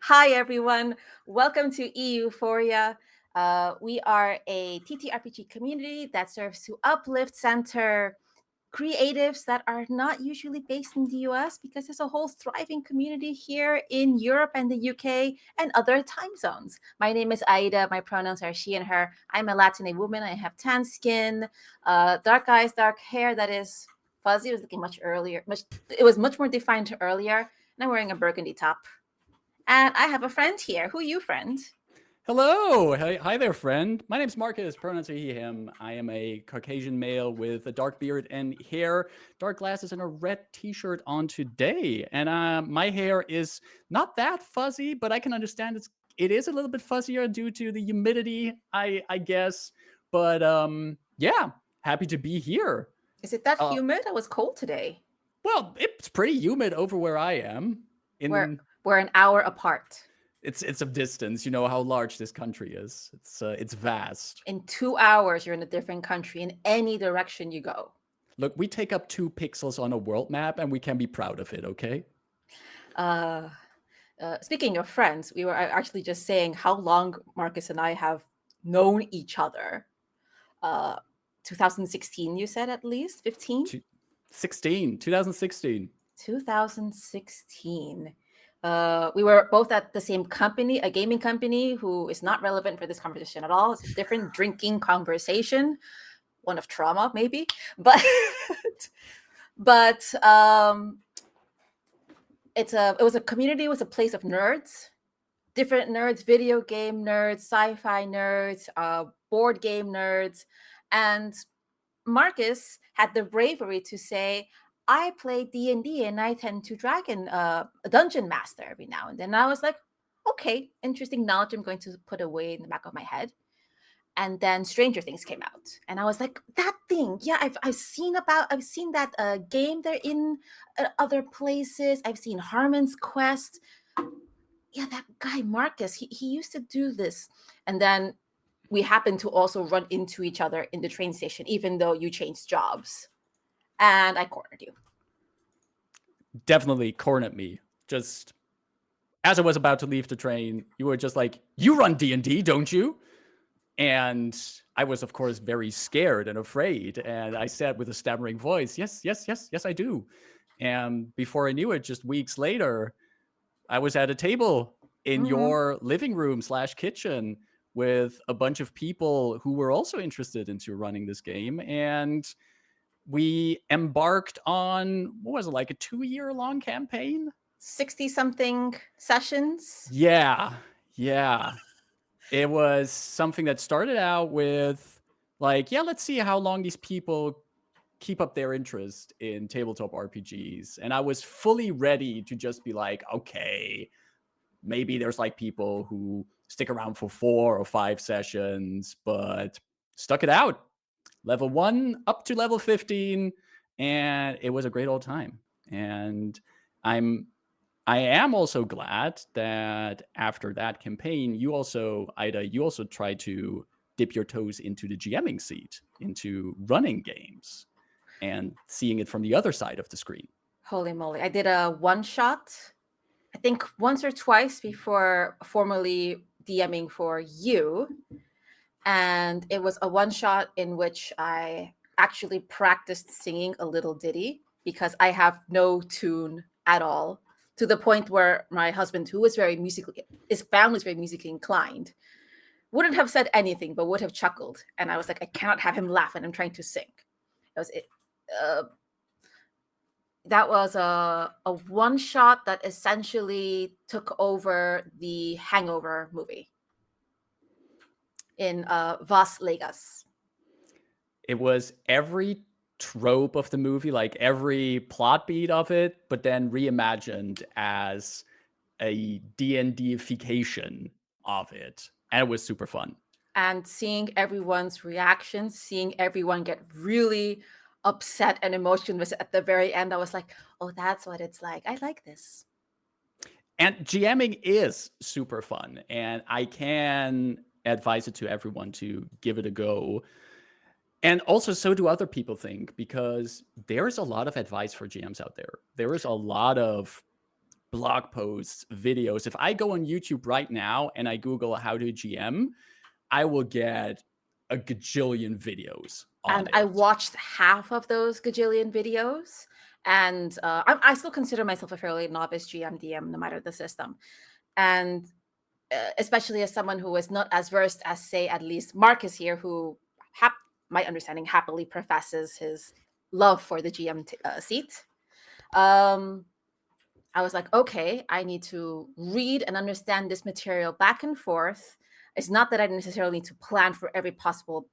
Hi, everyone. Welcome to EUphoria. We are a TTRPG community that serves to uplift, center creatives that are not usually based in the US because there's a whole thriving community here in Europe and the UK and other time zones. My name is Aida. My pronouns are she and her. I'm a Latina woman. I have tan skin, dark eyes, dark hair that is fuzzy. It was looking much earlier. It was much more defined earlier. And I'm wearing a burgundy top. And I have a friend here. Who you, friend? Hello. Hi there, friend. My name's Markus, pronouns are he, him. I am a Caucasian male with a dark beard and hair, dark glasses, and a red t-shirt on today. And my hair is not that fuzzy, but I can understand it is a little bit fuzzier due to the humidity, I guess. But yeah, happy to be here. Is it that Uh, humid? I was cold today. well, it's pretty humid over where I am. We're In we're an hour apart. it's of distance. You know how large this country is. It's vast. In 2 hours, you're in a different country in any direction you go. Look, we take up 2 pixels on a world map and we can be proud of it, okay? Uh, Speaking of friends, we were actually just saying how long Marcus and I have known each other. 2016, you said, at least 15? 2016. 2016. We were both at the same company, a gaming company, who is not relevant for this conversation at all. It's a different drinking conversation, one of trauma, maybe. But but it was a community, it was a place of nerds, different nerds, video game nerds, sci-fi nerds, board game nerds, and Marcus had the bravery to say, I play D&D and I tend to dragon a dungeon master every now and then. And I was like, okay, interesting knowledge I'm going to put away in the back of my head. And then Stranger Things came out. And I was like, that thing, yeah, I've seen that game they're in other places. I've seen Harmon's Quest. Yeah, that guy Marcus, he used to do this. And then we happened to also run into each other in the train station, even though you changed jobs. And I cornered you. Definitely cornered me. Just as I was about to leave the train, you were just like, "You run D&D, don't you?" And I was, of course, very scared and afraid. And I said with a stammering voice, "Yes, yes, yes, yes, I do." And before I knew it, just weeks later, I was at a table in Mm-hmm. your living room / kitchen with a bunch of people who were also interested into running this game. And we embarked on, what was it, like a 2-year long campaign? 60 something sessions. Yeah. It was something that started out with like, yeah, let's see how long these people keep up their interest in tabletop RPGs. And I was fully ready to just be like, okay, maybe there's like people who stick around for 4 or 5 sessions, but stuck it out. Level 1 up to level 15, and it was a great old time. And I am also glad that after that campaign, Ida, you also tried to dip your toes into the GMing seat, into running games and seeing it from the other side of the screen. Holy moly. I did a one shot, I think once or twice before formally DMing for you. And it was a one shot in which I actually practiced singing a little ditty because I have no tune at all, to the point where my husband, who is his family is very musically inclined, wouldn't have said anything but would have chuckled. And I was like, I cannot have him laugh when I'm trying to sing. Uh, that was a one shot that essentially took over the Hangover movie in Vas Vegas. It was every trope of the movie, like every plot beat of it, but then reimagined as a D&Dification of it. And it was super fun. And seeing everyone's reactions, seeing everyone get really upset and emotionless at the very end, I was like, oh, that's what it's like. I like this. And GMing is super fun, and I can advise it to everyone to give it a go. And also, so do other people think, because there's a lot of advice for GMs out there. There is a lot of blog posts, videos. If I go on YouTube right now and I Google how to GM, I will get a gajillion videos on And I it. watched half of those gajillion videos. And I still consider myself a fairly novice GM DM, no matter the system. And especially as someone who is not as versed as, say, at least Marcus here, who, my understanding, happily professes his love for the GM seat. I was like, okay, I need to read and understand this material back and forth. It's not that I necessarily need to plan for every possible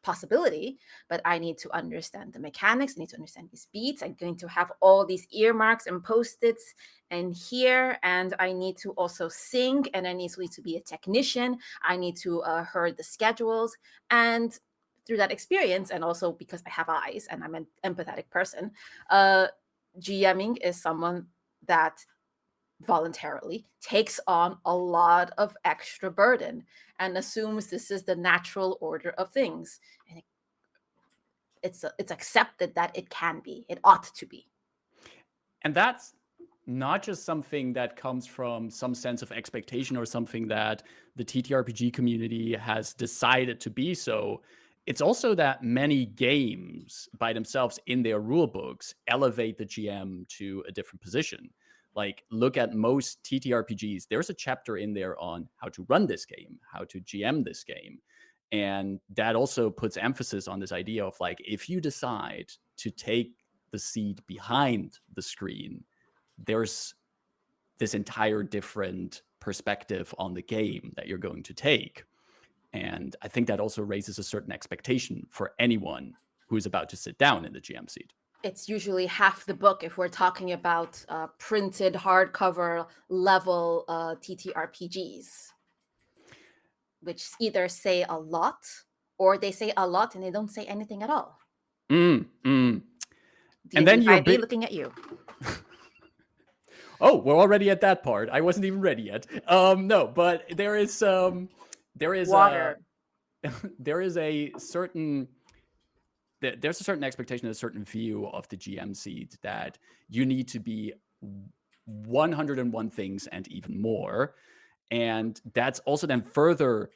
possibility, but I need to understand the mechanics. I need to understand these beats. I'm going to have all these earmarks and post-its and here, and I need to also sing, and I need to be a technician. I need to heard the schedules, and through that experience, and also because I have eyes and I'm an empathetic person, GMing is someone that voluntarily takes on a lot of extra burden and assumes this is the natural order of things. And it's accepted that it can be, it ought to be. And that's not just something that comes from some sense of expectation or something that the TTRPG community has decided to be so. It's also that many games by themselves in their rule books elevate the GM to a different position. Like, look at most TTRPGs. There's a chapter in there on how to run this game, how to GM this game. And that also puts emphasis on this idea of, like, if you decide to take the seat behind the screen, there's this entire different perspective on the game that you're going to take. And I think that also raises a certain expectation for anyone who is about to sit down in the GM seat. It's usually half the book if we're talking about printed hardcover level TTRPGs, which either say a lot or they say a lot and they don't say anything at all. And then you're looking at you. Oh, we're already at that part. I wasn't even ready yet. No, but there is water. There's a certain expectation, a certain view of the GM seat that you need to be 101 things and even more. And that's also then further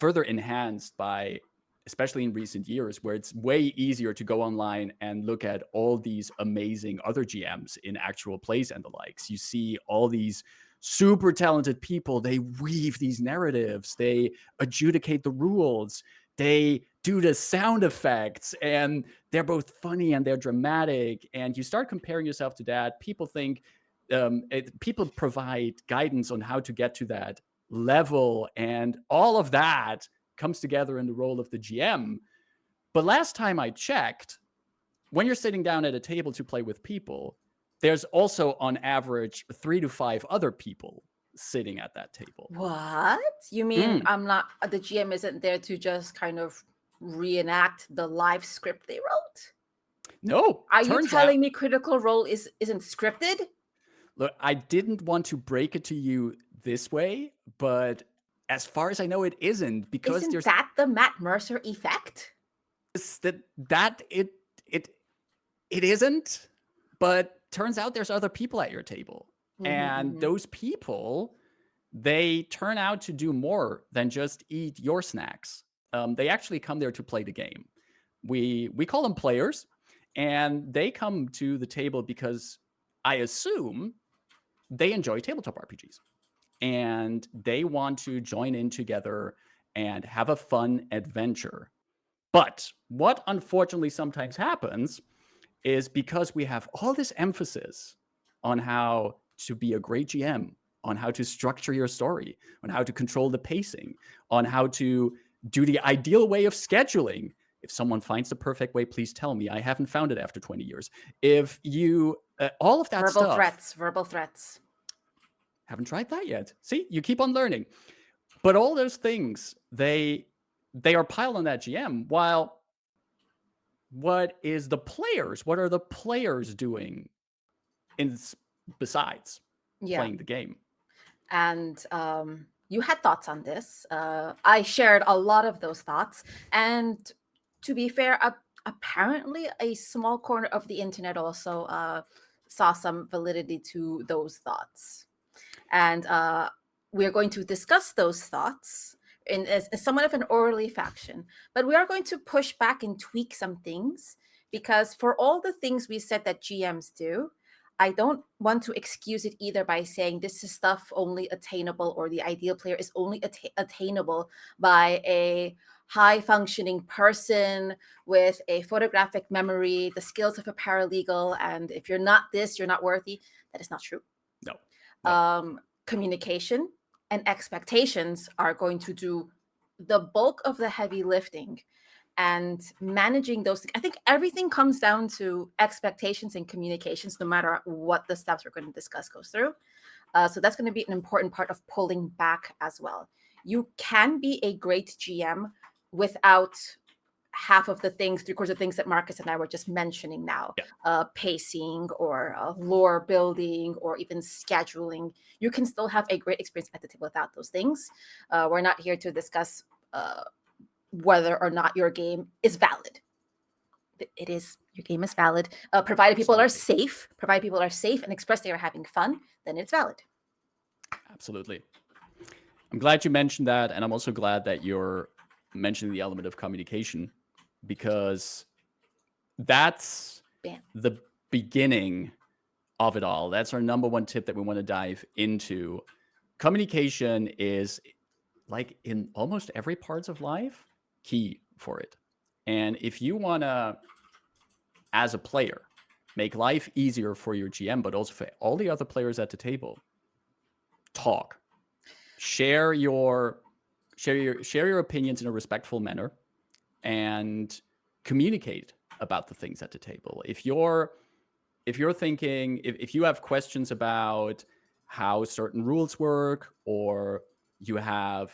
enhanced by, especially in recent years, where it's way easier to go online and look at all these amazing other GMs in actual plays and the likes. You see all these super talented people. They weave these narratives. They adjudicate the rules. They do the sound effects, and they're both funny and they're dramatic. And you start comparing yourself to that. People think, people provide guidance on how to get to that level, and all of that comes together in the role of the GM. But last time I checked, when you're sitting down at a table to play with people, there's also on average 3 to 5 other people sitting at that table. What? You mean the GM isn't there to just kind of reenact the live script they wrote? No. Are you telling me Critical Role isn't scripted? Look, I didn't want to break it to you this way, but as far as I know, it isn't, because isn't that the Matt Mercer effect? It isn't, but turns out there's other people at your table. And those people, they turn out to do more than just eat your snacks. They actually come there to play the game. We call them players, and they come to the table because I assume they enjoy tabletop RPGs. And they want to join in together and have a fun adventure. But what unfortunately sometimes happens is, because we have all this emphasis on how to be a great GM, on how to structure your story, on how to control the pacing, on how to do the ideal way of scheduling. If someone finds the perfect way, please tell me. I haven't found it after 20 years. If you, all of that stuff. Verbal threats. Haven't tried that yet. See, you keep on learning. But all those things, they are piled on that GM, while what are the players doing besides playing the game? And you had thoughts on this. I shared a lot of those thoughts. And to be fair, apparently a small corner of the internet also saw some validity to those thoughts. And we're going to discuss those thoughts in as somewhat of an orally fashion, but we are going to push back and tweak some things, because for all the things we said that GMs do, I don't want to excuse it either by saying this is stuff only attainable, or the ideal player is only attainable by a high functioning person with a photographic memory, the skills of a paralegal, and if you're not this, you're not worthy. That is not true. No. Communication and expectations are going to do the bulk of the heavy lifting, and managing those. I think everything comes down to expectations and communications, no matter what the steps we're going to discuss goes through. So that's going to be an important part of pulling back as well. You can be a great GM without half of the things, three-quarters of things that Markus and I were just mentioning now. Pacing, or lore building, or even scheduling. You can still have a great experience at the table without those things. We're not here to discuss whether or not your game is valid. It is. Your game is valid, provided people are safe. Provided people are safe and express they are having fun, then it's valid. Absolutely. I'm glad you mentioned that, and I'm also glad that you're mentioning the element of communication, because that's the beginning of it all. That's our number one tip that we want to dive into. Communication is, like in almost every parts of life, key for it. And if you want to, as a player, make life easier for your GM, but also for all the other players at the table, talk. Share your opinions in a respectful manner, and communicate about the things at the table. If you're thinking, if you have questions about how certain rules work, or you have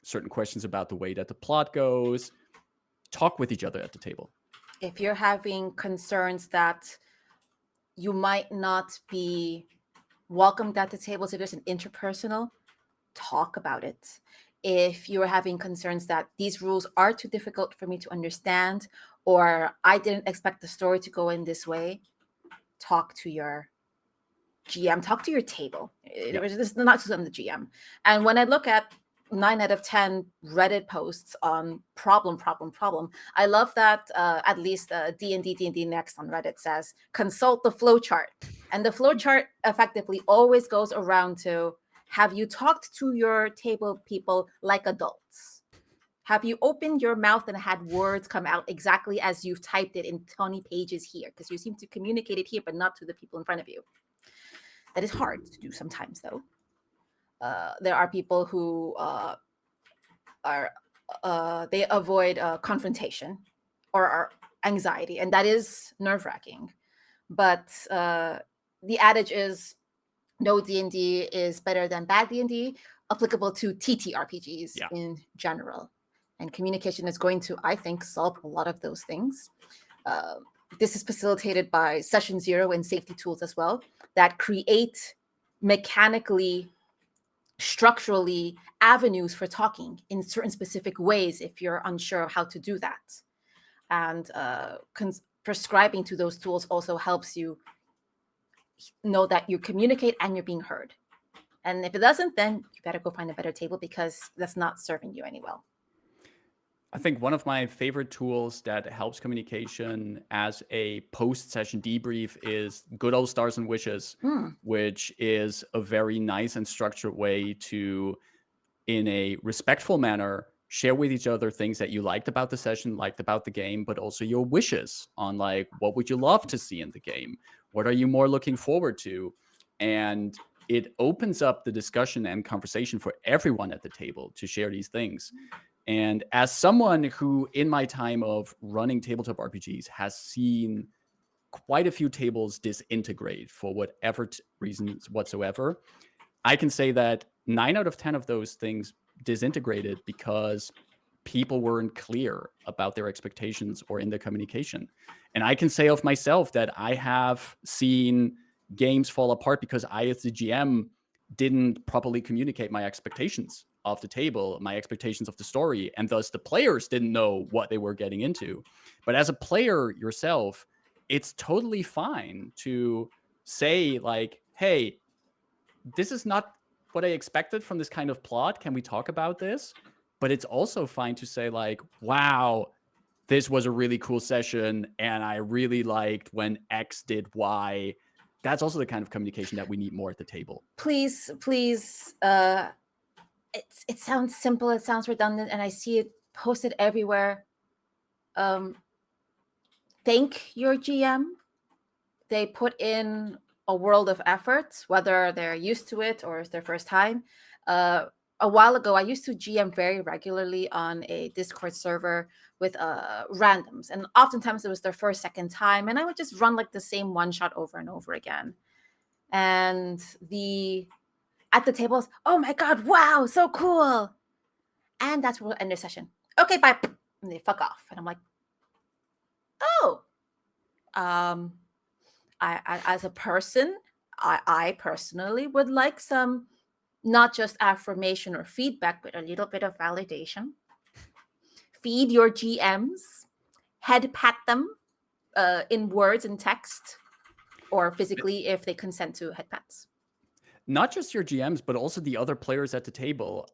certain questions about the way that the plot goes, talk with each other at the table. If you're having concerns that you might not be welcomed at the table, so there's an interpersonal, talk about it. If you're having concerns that these rules are too difficult for me to understand, or I didn't expect the story to go in this way, talk to your GM, talk to your table. This is not just on the GM. And when I look at 9 out of 10 Reddit posts on problem, I love that at least D&D Next on Reddit says, consult the flowchart. And the flowchart effectively always goes around to, have you talked to your table people like adults? Have you opened your mouth and had words come out exactly as you've typed it in 20 pages here? Because you seem to communicate it here, but not to the people in front of you. That is hard to do sometimes, though. There are people who they avoid confrontation or anxiety, and that is nerve-wracking. But the adage is, no D&D is better than bad D&D, applicable to TTRPGs in general. And communication is going to, I think, solve a lot of those things. This is facilitated by Session Zero and safety tools as well, that create mechanically, structurally avenues for talking in certain specific ways if you're unsure of how to do that. And prescribing to those tools also helps you know that you communicate and you're being heard. And if it doesn't, then you better go find a better table, because that's not serving you any well. I think one of my favorite tools that helps communication as a post-session debrief is good old Stars and Wishes, which is a very nice and structured way to, in a respectful manner, share with each other things that you liked about the session, liked about the game, but also your wishes on, like, what would you love to see in the game? What are you more looking forward to? And it opens up the discussion and conversation for everyone at the table to share these things. And as someone who, in my time of running tabletop RPGs, has seen quite a few tables disintegrate for whatever reasons whatsoever, I can say that 9 out of 10 of those things disintegrated because people weren't clear about their expectations or in their communication. And I can say of myself that I have seen games fall apart because I, as the GM, didn't properly communicate my expectations of the table, my expectations of the story, and thus the players didn't know what they were getting into. But as a player yourself, it's totally fine to say like, hey, this is not what I expected from this kind of plot. Can we talk about this? But it's also fine to say like, wow, this was a really cool session and I really liked when X did Y. That's also the kind of communication that we need more at the table. Please, it sounds simple, it sounds redundant, and I see it posted everywhere. Thank your GM. They put in a world of effort, whether they're used to it or it's their first time. A while ago, I used to GM very regularly on a Discord server with randoms, and oftentimes it was their first, second time, and I would just run like the same one shot over and over again. And at the tables, oh my god, wow, so cool. And that's where we'll end the session. Okay, bye. And they fuck off. And I'm like, oh, I as a person, I personally would like some, not just affirmation or feedback, but a little bit of validation. Feed your GMs, head pat them in words and text, or physically if they consent to head pats. Not just your GMs, but also the other players at the table.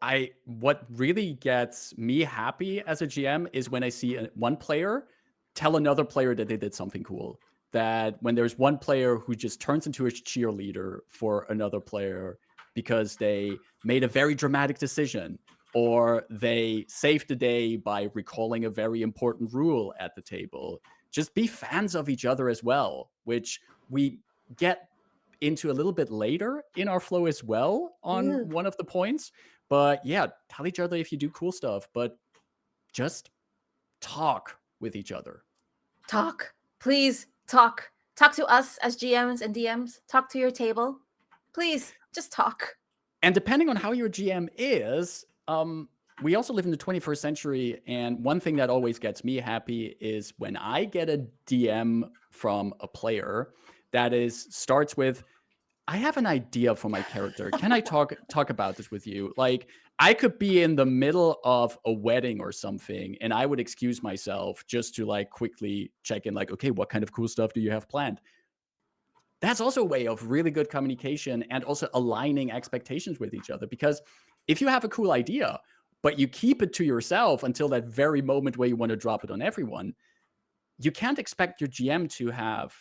What really gets me happy as a GM is when I see one player tell another player that they did something cool. That when there's one player who just turns into a cheerleader for another player because they made a very dramatic decision, or they saved the day by recalling a very important rule at the table. Just be fans of each other as well, which we get into a little bit later in our flow as well on one of the points. But yeah, tell each other if you do cool stuff, but just talk with each other. Talk. Please talk. Talk to us as GMs and DMs. Talk to your table. Please, just talk. And depending on how your GM is, we also live in the 21st century. And one thing that always gets me happy is when I get a DM from a player that starts with, I have an idea for my character. Can I talk about this with you? Like, I could be in the middle of a wedding or something, and I would excuse myself just to like quickly check in, like, okay, what kind of cool stuff do you have planned? That's also a way of really good communication and also aligning expectations with each other. Because if you have a cool idea, but you keep it to yourself until that very moment where you want to drop it on everyone, you can't expect your GM to have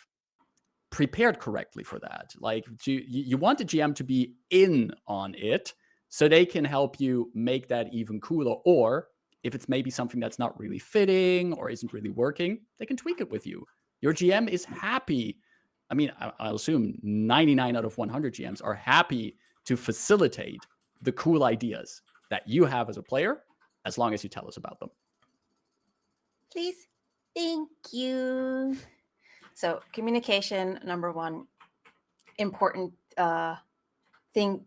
prepared correctly for that. Like, you want the GM to be in on it so they can help you make that even cooler. Or if it's maybe something that's not really fitting or isn't really working, they can tweak it with you. Your GM is happy. I mean, I'll assume 99 out of 100 GMs are happy to facilitate the cool ideas that you have as a player, as long as you tell us about them. Please. Thank you. So communication, number one, important thing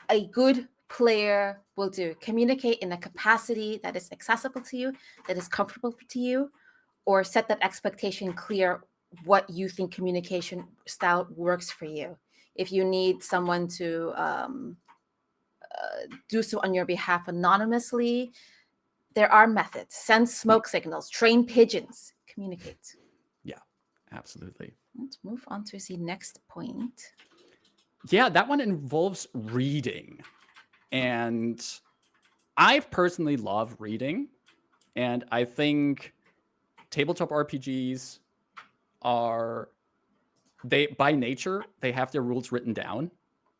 a good player will do. Communicate in a capacity that is accessible to you, that is comfortable to you, or set that expectation clear what you think communication style works for you. If you need someone to do so on your behalf anonymously, there are methods. Send smoke signals, train pigeons, communicate. Yeah, absolutely. Let's move on to the next point. Yeah, that one involves reading. And I personally love reading. And I think tabletop RPGs by nature, they have their rules written down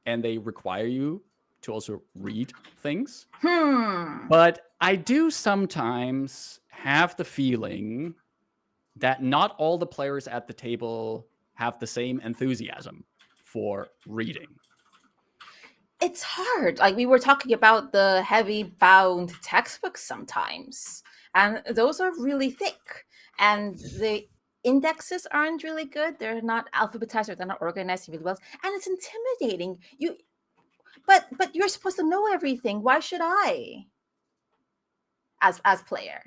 and they require you to also read things. But I do sometimes have the feeling that not all the players at the table have the same enthusiasm for reading. It's hard. Like, we were talking about the heavy bound textbooks sometimes, and those are really thick, and the indexes aren't really good. They're not alphabetized, or they're not organized really well, and it's intimidating. But you're supposed to know everything. Why should I, as player?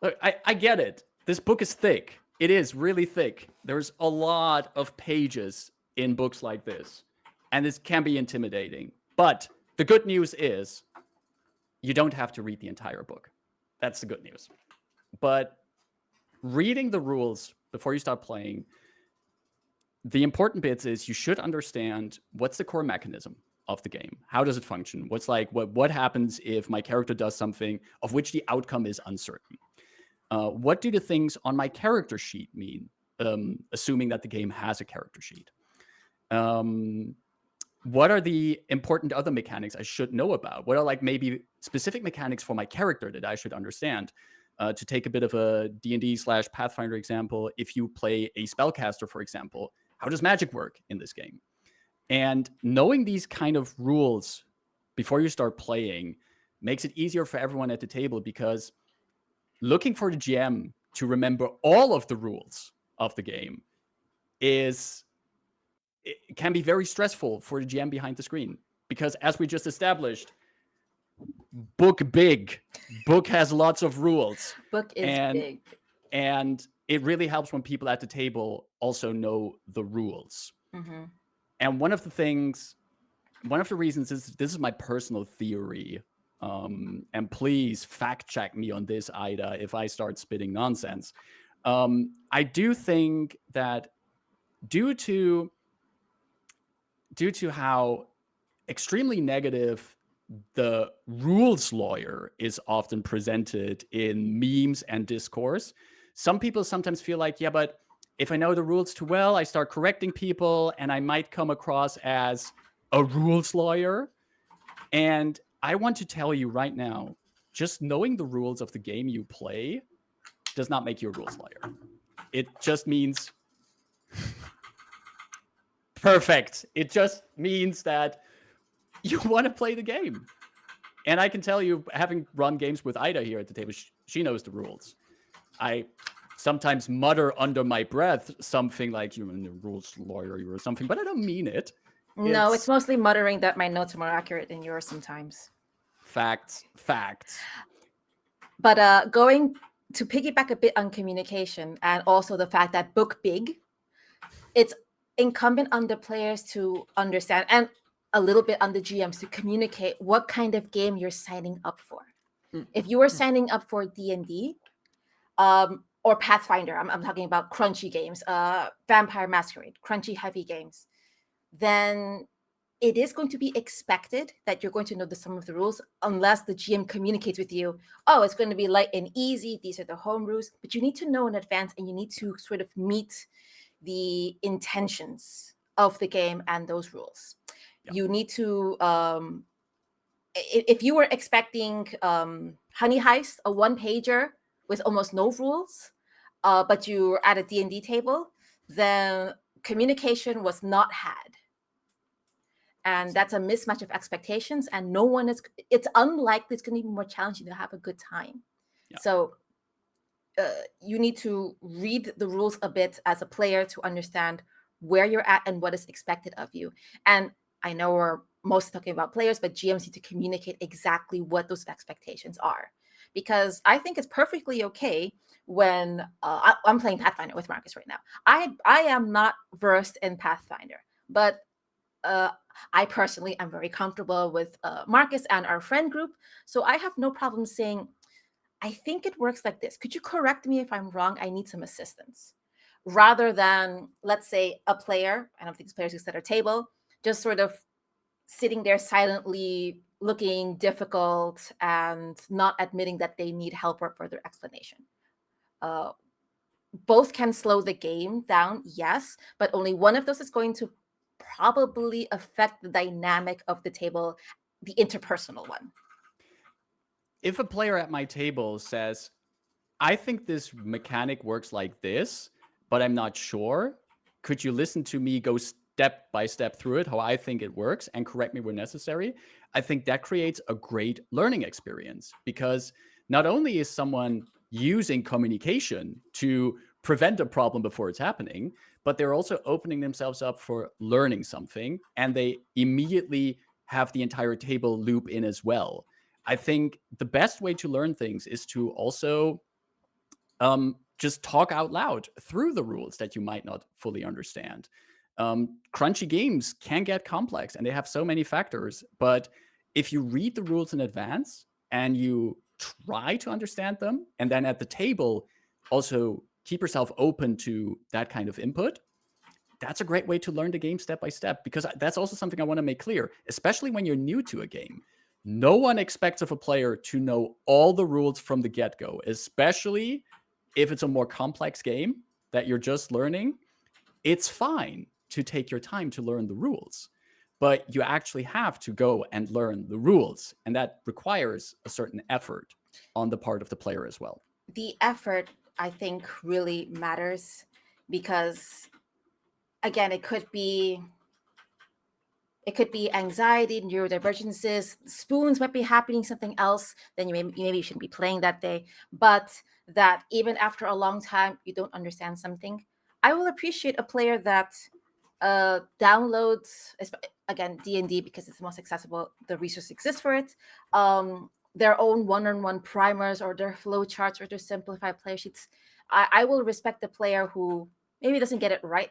Look, I get it. This book is thick. It is really thick. There's a lot of pages in books like this, and this can be intimidating. But the good news is you don't have to read the entire book. That's the good news. But reading the rules before you start playing the important bits is you should understand what's the core mechanism of the game. How does it function? What happens if my character does something of which the outcome is uncertain? What do the things on my character sheet mean? Assuming that the game has a character sheet. What are the important other mechanics I should know about? What are like maybe specific mechanics for my character that I should understand? To take a bit of a D&D/Pathfinder example, if you play a spellcaster, for example, how does magic work in this game? And knowing these kind of rules before you start playing makes it easier for everyone at the table, because looking for the GM to remember all of the rules of the game it can be very stressful for the GM behind the screen, because as we just established, book has lots of rules. Book is big. And it really helps when people at the table also know the rules. Mm-hmm. And one of the reasons is, this is my personal theory, and please fact check me on this, Aida, if I start spitting nonsense. I do think that due to how extremely negative the rules lawyer is often presented in memes and discourse, some people sometimes feel like, yeah, but if I know the rules too well, I start correcting people and I might come across as a rules lawyer. And I want to tell you right now, just knowing the rules of the game you play does not make you a rules lawyer. It just means perfect. It just means that you want to play the game. And I can tell you, having run games with Aida here at the table, she knows the rules. I sometimes mutter under my breath something like, you're a rules lawyer or something, but I don't mean it. No, it's mostly muttering that my notes are more accurate than yours sometimes. Facts. But going to piggyback a bit on communication, and also the fact that book big, it's incumbent on the players to understand, and a little bit on the GMs to communicate what kind of game you're signing up for. If you are signing up for D&D or Pathfinder, I'm talking about crunchy games, Vampire Masquerade, crunchy heavy games, then it is going to be expected that you're going to know some of the rules, unless the GM communicates with you, oh, it's going to be light and easy, these are the home rules, but you need to know in advance, and you need to sort of meet the intentions of the game and those rules. Yep. You need to, if you were expecting Honey Heist, a one-pager with almost no rules, but you're at a D&D table, then communication was not had. And that's a mismatch of expectations, and it's unlikely it's going to be more challenging to have a good time. Yeah. So you need to read the rules a bit as a player to understand where you're at and what is expected of you. And I know we're mostly talking about players, but GMs need to communicate exactly what those expectations are. Because I think it's perfectly okay when I'm playing Pathfinder with Markus right now. I am not versed in Pathfinder, but I personally am very comfortable with Markus and our friend group. So I have no problem saying, I think it works like this. Could you correct me if I'm wrong? I need some assistance. Rather than, let's say, a player, I don't think this players who sit at a table, just sort of sitting there silently, looking difficult and not admitting that they need help or further explanation. Both can slow the game down, yes, but only one of those is going to probably affect the dynamic of the table, the interpersonal one. If a player at my table says, I think this mechanic works like this, but I'm not sure, could you listen to me go step by step through it, how I think it works, and correct me where necessary? I think that creates a great learning experience, because not only is someone using communication to prevent a problem before it's happening, but they're also opening themselves up for learning something, and they immediately have the entire table loop in as well. I think the best way to learn things is to also just talk out loud through the rules that you might not fully understand. Crunchy games can get complex, and they have so many factors, but if you read the rules in advance and you try to understand them, and then at the table also keep yourself open to that kind of input, that's a great way to learn the game step by step, because that's also something I want to make clear, especially when you're new to a game. No one expects of a player to know all the rules from the get-go, especially if it's a more complex game that you're just learning. It's fine to take your time to learn the rules, but you actually have to go and learn the rules, and that requires a certain effort on the part of the player as well. The effort, I think, really matters because, again, it could be anxiety, neurodivergences. Spoons might be happening something else. Then maybe you shouldn't be playing that day. But that even after a long time, you don't understand something. I will appreciate a player that downloads, again, D&D, because it's the most accessible. The resource exists for it. Their own one-on-one primers or their flow charts or their simplified player sheets. I will respect the player who maybe doesn't get it right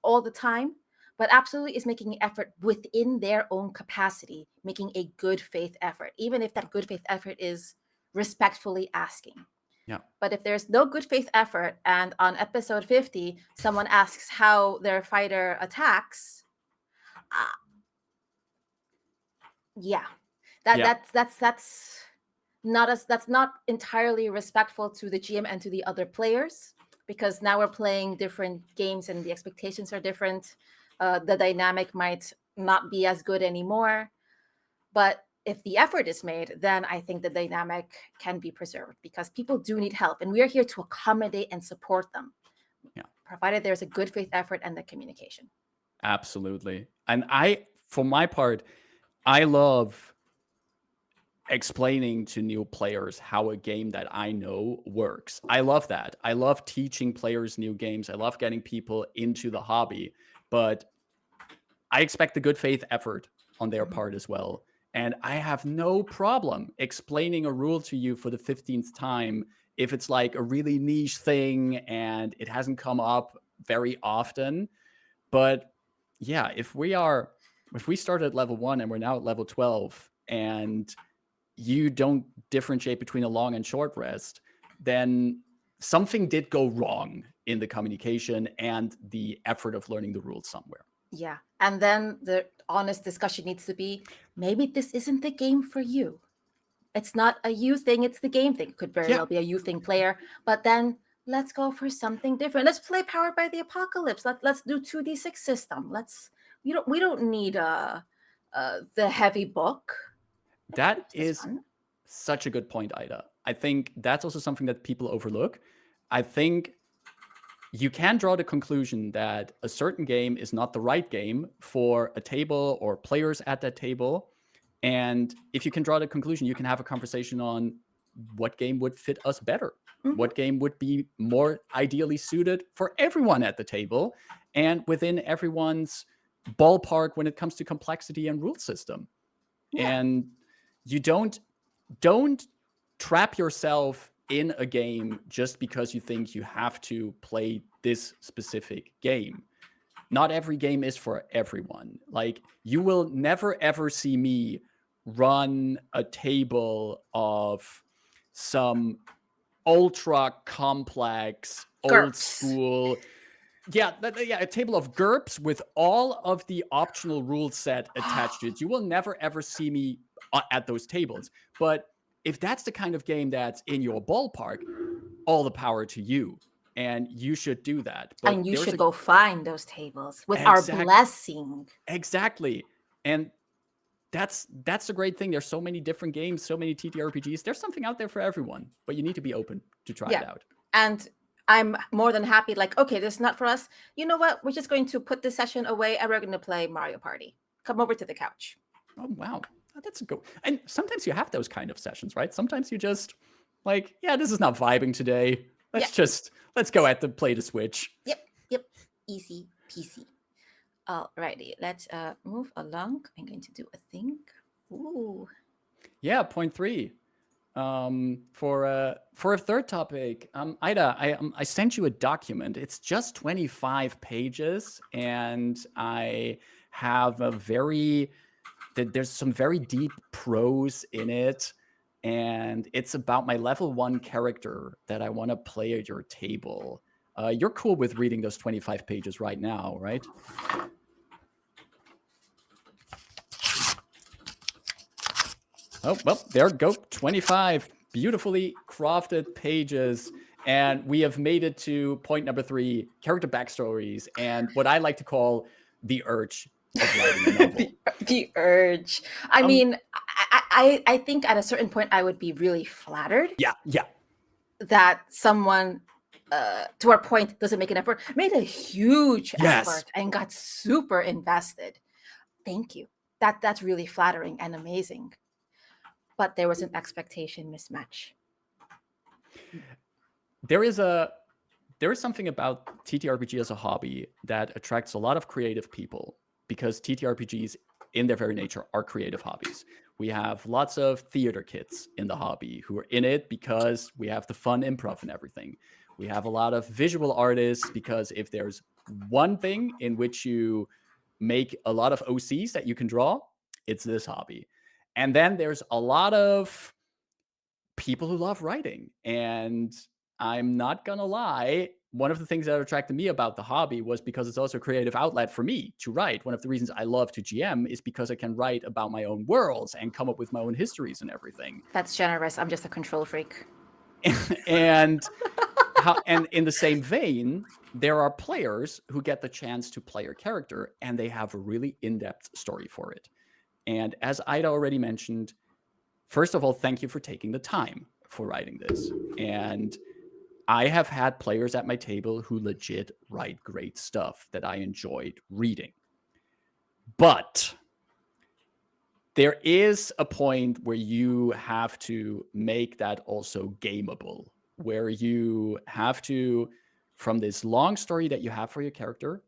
all the time, but absolutely is making an effort within their own capacity, making a good faith effort, even if that good faith effort is respectfully asking. Yeah. But if there's no good faith effort, and on episode 50, someone asks how their fighter attacks, yeah, that's not entirely respectful to the GM and to the other players, because now we're playing different games and the expectations are different. The dynamic might not be as good anymore. But if the effort is made, then I think the dynamic can be preserved, because people do need help, and we are here to accommodate and support them. Yeah. Provided there's a good faith effort and the communication. Absolutely. And for my part, I love explaining to new players how a game that I know works. I love that. I love teaching players new games. I love getting people into the hobby, but I expect a good faith effort on their part as well. And I have no problem explaining a rule to you for the 15th time if it's like a really niche thing and it hasn't come up very often. But yeah, if we start at level 1 and we're now at level 12 and you don't differentiate between a long and short rest, then something did go wrong in the communication and the effort of learning the rules somewhere. Yeah. And then the honest discussion needs to be, maybe this isn't the game for you. It's not a you thing, it's the game thing. It could very well be a you thing player, but then let's go for something different. Let's play Powered by the Apocalypse. Let's do 2d6 system. We don't need the heavy book. That is such a good point, Aida. I think that's also something that people overlook. I think you can draw the conclusion that a certain game is not the right game for a table or players at that table. And if you can draw the conclusion, you can have a conversation on what game would fit us better. What game would be more ideally suited for everyone at the table and within everyone's ballpark when it comes to complexity and rule system. Yeah. And you don't trap yourself in a game just because you think you have to play this specific game. Not every game is for everyone. Like, you will never ever see me run a table of some ultra complex, old school, a table of GURPS with all of the optional rule set attached to it. You will never ever see me at those tables. But if that's the kind of game that's in your ballpark, all the power to you. And you should do that. But and you should go find those tables with our blessing. Exactly. And that's a great thing. There's so many different games, so many TTRPGs. There's something out there for everyone, but you need to be open to try it out. And I'm more than happy, like, okay, this is not for us. You know what? We're just going to put this session away and we're going to play Mario Party. Come over to the couch. Oh, wow. That's a good. And sometimes you have those kind of sessions, right? Sometimes you just like, yeah, this is not vibing today. Let's go at the play the Switch. Yep. Easy peasy. Alrighty, let's move along. I'm going to do a thing. Ooh. Yeah, point 3. For a third topic, Aida, I sent you a document. It's just 25 pages, and I have there's some very deep prose in it, and it's about my level 1 character that I want to play at your table. You're cool with reading those 25 pages right now, right? Oh, well, there go 25 beautifully crafted pages. And we have made it to point number 3, character backstories, and what I like to call the urge of writing a novel. The urge. I Um, mean, I think at a certain point I would be really flattered yeah. that someone, to our point, doesn't make an effort, made a huge Yes. effort and got super invested. Thank you. That's really flattering and amazing. But there was an expectation mismatch. There is something about TTRPG as a hobby that attracts a lot of creative people, because TTRPGs in their very nature are creative hobbies. We have lots of theater kids in the hobby who are in it because we have the fun improv and everything. We have a lot of visual artists because if there's one thing in which you make a lot of OCs that you can draw, it's this hobby. And then there's a lot of people who love writing. And I'm not gonna lie, one of the things that attracted me about the hobby was because it's also a creative outlet for me to write. One of the reasons I love to GM is because I can write about my own worlds and come up with my own histories and everything. That's generous. I'm just a control freak. and in the same vein, there are players who get the chance to play a character and they have a really in-depth story for it. And as Ida already mentioned, first of all, thank you for taking the time for writing this. And I have had players at my table who legit write great stuff that I enjoyed reading. But there is a point where you have to make that also gameable, where you have to, from this long story that you have for your character,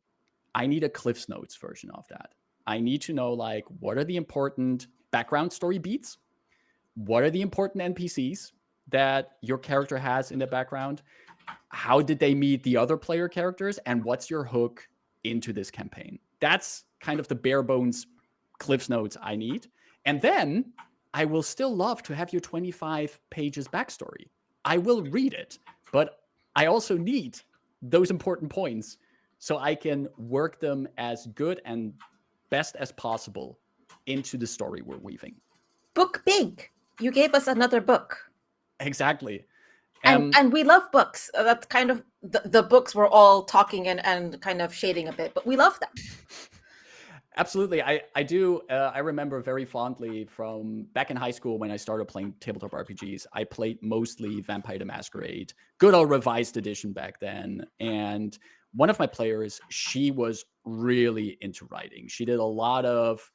I need a Cliff's Notes version of that. I need to know, like, what are the important background story beats? What are the important NPCs that your character has in the background? How did they meet the other player characters? And what's your hook into this campaign? That's kind of the bare bones Cliff's Notes I need. And then I will still love to have your 25 pages backstory. I will read it, but I also need those important points so I can work them as good and best as possible into the story we're weaving. Book big. You gave us another book. Exactly. And we love books. That's kind of the books we're all talking and kind of shading a bit, but we love them. Absolutely. I do. I remember very fondly from back in high school when I started playing tabletop RPGs. I played mostly Vampire the Masquerade, good old revised edition back then. And one of my players, she was really into writing. She did a lot of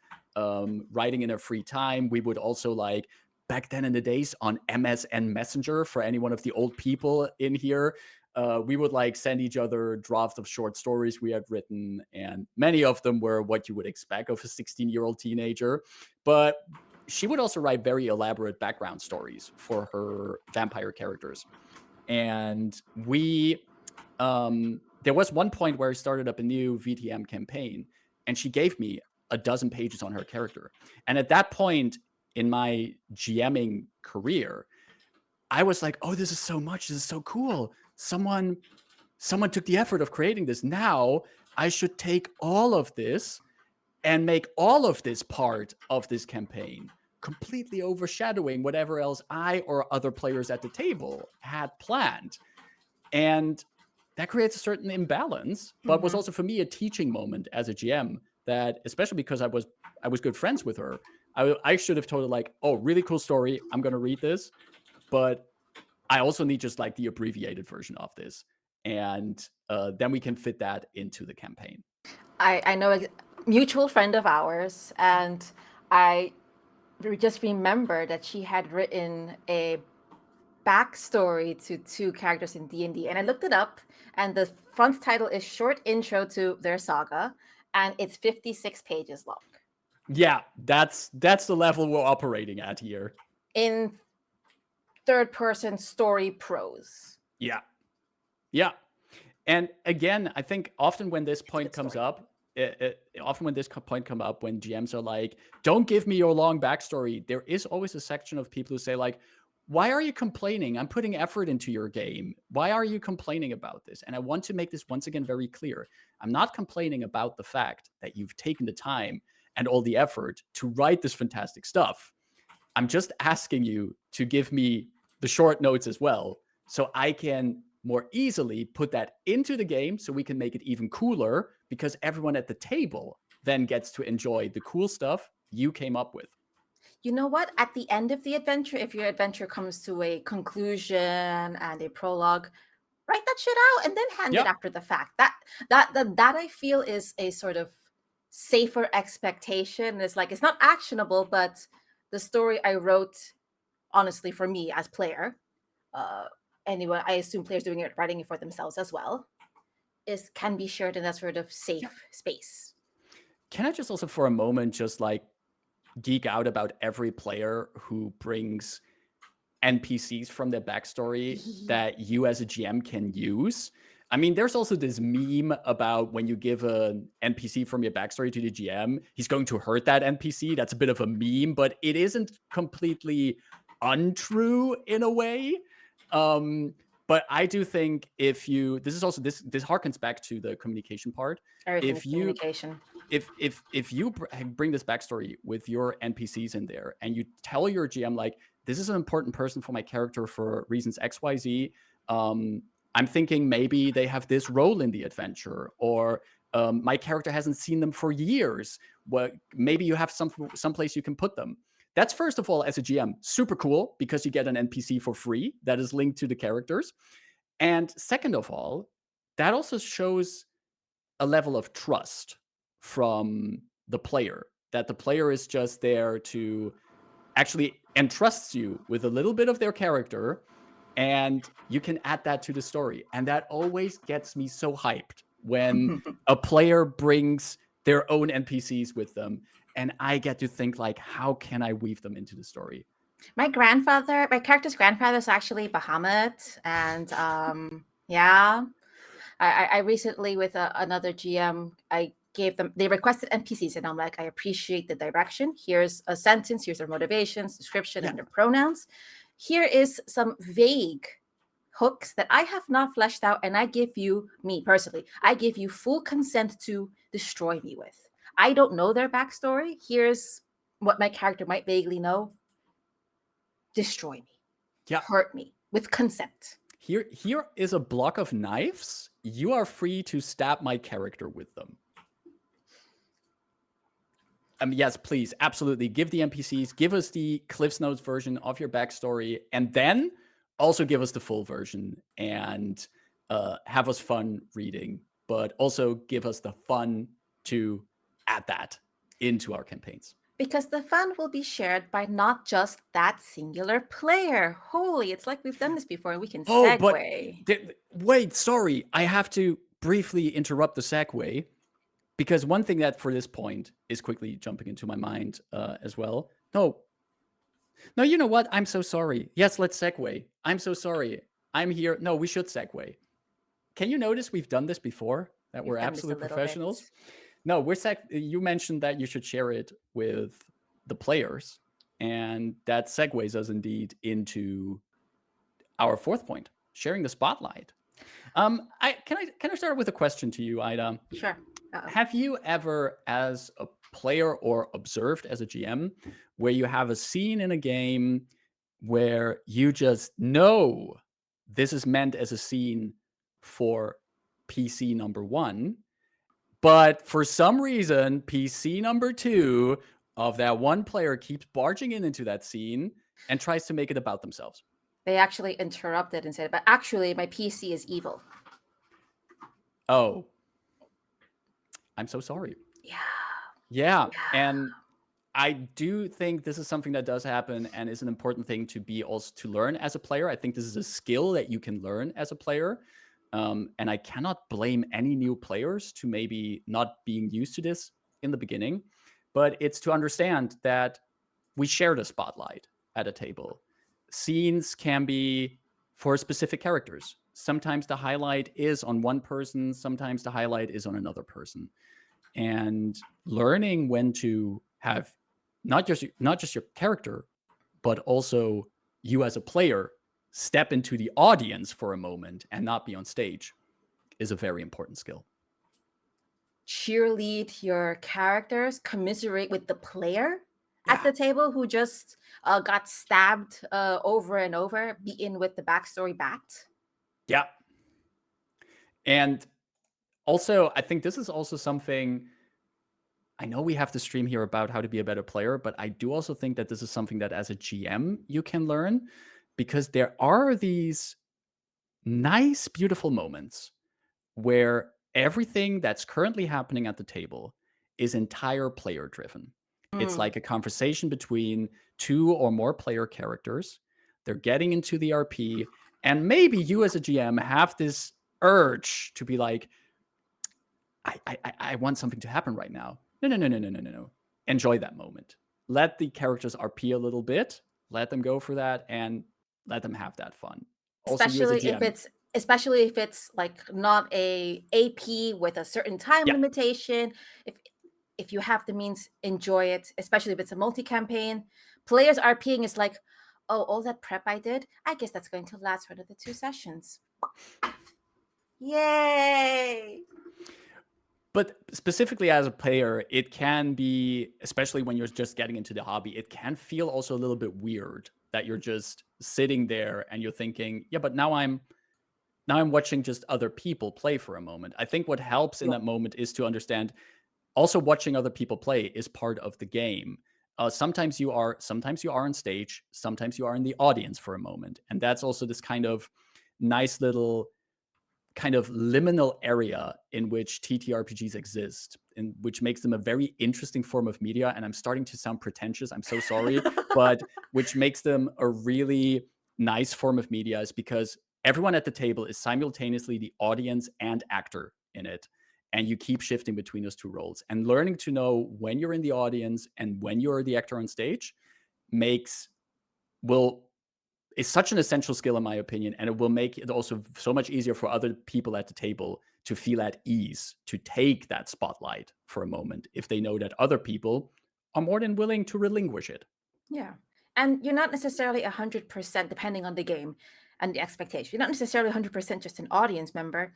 writing in her free time. We would also, like, back then in the days on MSN Messenger, for any one of the old people in here, we would, like, send each other drafts of short stories we had written, and many of them were what you would expect of a 16-year-old teenager. But she would also write very elaborate background stories for her vampire characters. And there was one point where I started up a new VTM campaign, and she gave me a dozen pages on her character. And at that point in my GMing career, I was like, oh, this is so much. This is so cool. Someone took the effort of creating this. Now I should take all of this and make all of this part of this campaign, completely overshadowing whatever else I or other players at the table had planned. And that creates a certain imbalance, but was also for me a teaching moment as a GM, that, especially because I was good friends with her, I should have told her, like, oh, really cool story, I'm going to read this, but I also need just, like, the abbreviated version of this. And then we can fit that into the campaign. I know a mutual friend of ours, and I just remember that she had written a backstory to 2 characters in D&D, and I looked it up, and the front title is Short Intro to Their Saga, and it's 56 pages long. Yeah, that's the level we're operating at here. In third-person story prose. Yeah. And again, I think often when this point comes up, when GMs are like, don't give me your long backstory, there is always a section of people who say, like, why are you complaining? I'm putting effort into your game. Why are you complaining about this? And I want to make this once again very clear. I'm not complaining about the fact that you've taken the time and all the effort to write this fantastic stuff. I'm just asking you to give me the short notes as well, so I can more easily put that into the game so we can make it even cooler, because everyone at the table then gets to enjoy the cool stuff you came up with. You know what? At the end of the adventure, if your adventure comes to a conclusion and a prologue, write that shit out and then hand it Yep. after the fact. That I feel is a sort of safer expectation. It's like it's not actionable, but the story I wrote, honestly, for me as player, uh, anyone, I assume players doing it, writing it for themselves as well, is can be shared in that sort of safe space. Can I just also for a moment just like geek out about every player who brings NPCs from their backstory that you as a GM can use? I mean, there's also this meme about when you give an NPC from your backstory to the GM, he's going to hurt that NPC. That's a bit of a meme, but it isn't completely untrue in a way. But I do think if you, this is also this harkens back to the communication part. Everything is If you communication. if you bring this backstory with your NPCs in there and you tell your GM like, this is an important person for my character for reasons XYZ, I'm thinking maybe they have this role in the adventure, or my character hasn't seen them for years. Well, maybe you have some place you can put them. That's first of all, as a GM, super cool because you get an NPC for free that is linked to the characters. And second of all, that also shows a level of trust from the player, that the player is just there to actually entrusts you with a little bit of their character, and you can add that to the story. And that always gets me so hyped when a player brings their own NPCs with them, and I get to think like, how can I weave them into the story? My character's grandfather is actually Bahamut, and yeah, I recently with another GM, I gave them, they requested NPCs, and I'm like, I appreciate the direction. Here's a sentence, here's their motivations, description, Yeah. and their pronouns. Here is some vague hooks that I have not fleshed out, and I give you, me personally, I give you full consent to destroy me with. I don't know their backstory. Here's what my character might vaguely know. Destroy me. Yeah. Hurt me with consent. Here is a block of knives. You are free to stab my character with them. Yes, please, absolutely. Give the NPCs, give us the Cliff's Notes version of your backstory, and then also give us the full version and have us fun reading, but also give us the fun to add that into our campaigns. Because the fun will be shared by not just that singular player. Holy, it's like we've done this before and we can segue. But wait, sorry. I have to briefly interrupt the segue, because one thing that for this point is quickly jumping into my mind as well. No, you know what? I'm so sorry. Yes, let's segue. I'm so sorry. I'm here. No, we should segue. Can you notice we've done this before? That we're absolute professionals? No, you mentioned that you should share it with the players, and that segues us indeed into our fourth point, sharing the spotlight. Can I start with a question to you, Ida? Sure. Have you ever, as a player or observed as a GM, where you have a scene in a game where you just know this is meant as a scene for PC number 1, but for some reason, PC number 2 of that one player keeps barging into that scene and tries to make it about themselves? They actually interrupted and said, but actually my PC is evil. Oh, I'm so sorry. Yeah. And I do think this is something that does happen and is an important thing to be also to learn as a player. I think this is a skill that you can learn as a player. And I cannot blame any new players to maybe not being used to this in the beginning, but it's to understand that we share the spotlight at a table. Scenes can be for specific characters. Sometimes the highlight is on one person, sometimes the highlight is on another person. And learning when to have not just your character, but also you as a player step into the audience for a moment and not be on stage is a very important skill. Cheerlead your characters, commiserate with the player at Yeah. the table who just got stabbed over and over, beaten with the backstory bat. Yeah. And also, I think this is also something, I know we have the stream here about how to be a better player, but I do also think that this is something that as a GM you can learn, because there are these nice, beautiful moments where everything that's currently happening at the table is entire player driven. It's Mm. like a conversation between two or more player characters. They're getting into the RP, and maybe you as a GM have this urge to be like, I want something to happen right now. No. Enjoy that moment. Let the characters RP a little bit. Let them go for that and let them have that fun. Also, you as a especially if GM. it's especially if it's like not a AP with a certain time Yeah. limitation. If you have the means, enjoy it, especially if it's a multi-campaign. Players RPing is like, oh, all that prep I did, I guess that's going to last for another 2 sessions. Yay! But specifically as a player, it can be, especially when you're just getting into the hobby, it can feel also a little bit weird that you're just sitting there and you're thinking, yeah, but now I'm watching just other people play for a moment. I think what helps in Yeah. that moment is to understand also watching other people play is part of the game. Sometimes you are on stage, sometimes you are in the audience for a moment, and that's also this kind of nice little kind of liminal area in which TTRPGs exist, and which makes them a very interesting form of media. And I'm starting to sound pretentious, I'm so sorry, but which makes them a really nice form of media is because everyone at the table is simultaneously the audience and actor in it. And you keep shifting between those two roles. And learning to know when you're in the audience and when you're the actor on stage makes will is such an essential skill in my opinion, and it will make it also so much easier for other people at the table to feel at ease to take that spotlight for a moment if they know that other people are more than willing to relinquish it. Yeah. And you're not necessarily 100% depending on the game and the expectation. You're not necessarily 100% just an audience member.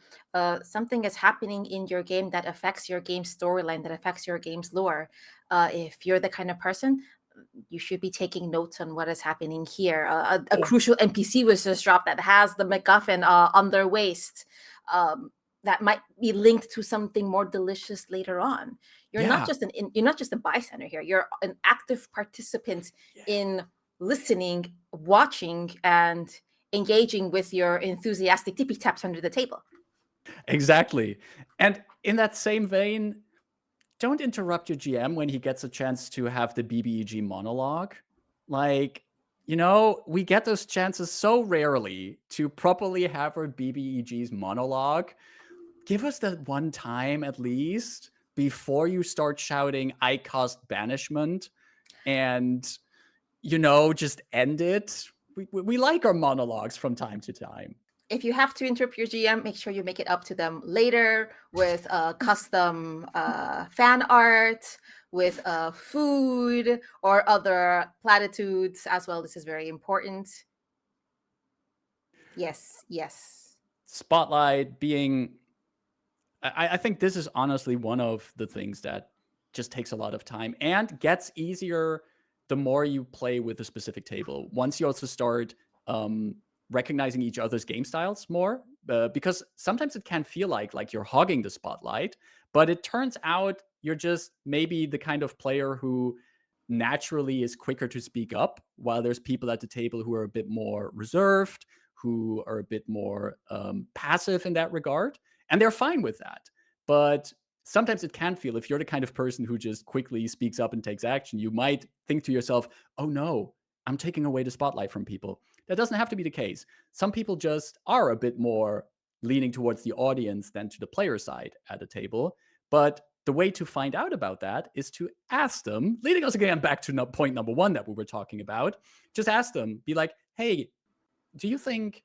Something is happening in your game that affects your game's storyline, that affects your game's lore. If you're the kind of person, you should be taking notes on what is happening here. A crucial NPC was just dropped that has the MacGuffin on their waist. That might be linked to something more delicious later on. Yeah. You're not just a bystander here. You're an active participant in listening, watching, and engaging with your enthusiastic tippy taps under the table. Exactly. And in that same vein, don't interrupt your GM when he gets a chance to have the BBEG monologue. Like, we get those chances so rarely to properly have our BBEG's monologue. Give us that one time at least before you start shouting, I cast banishment, and, just end it. We like our monologues from time to time. If you have to interrupt your GM, make sure you make it up to them later with custom fan art, with food or other platitudes as well. This is very important. Yes. Spotlight being, I think this is honestly one of the things that just takes a lot of time and gets easier the more you play with a specific table. Once you also start recognizing each other's game styles more, because sometimes it can feel like you're hogging the spotlight, but it turns out you're just maybe the kind of player who naturally is quicker to speak up, while there's people at the table who are a bit more reserved, who are a bit more passive in that regard, and they're fine with that. But sometimes it can feel, if you're the kind of person who just quickly speaks up and takes action, you might think to yourself, oh no, I'm taking away the spotlight from people. That doesn't have to be the case. Some people just are a bit more leaning towards the audience than to the player side at a table. But the way to find out about that is to ask them, leading us again back to point number one that we were talking about. Just ask them, be like, hey, do you think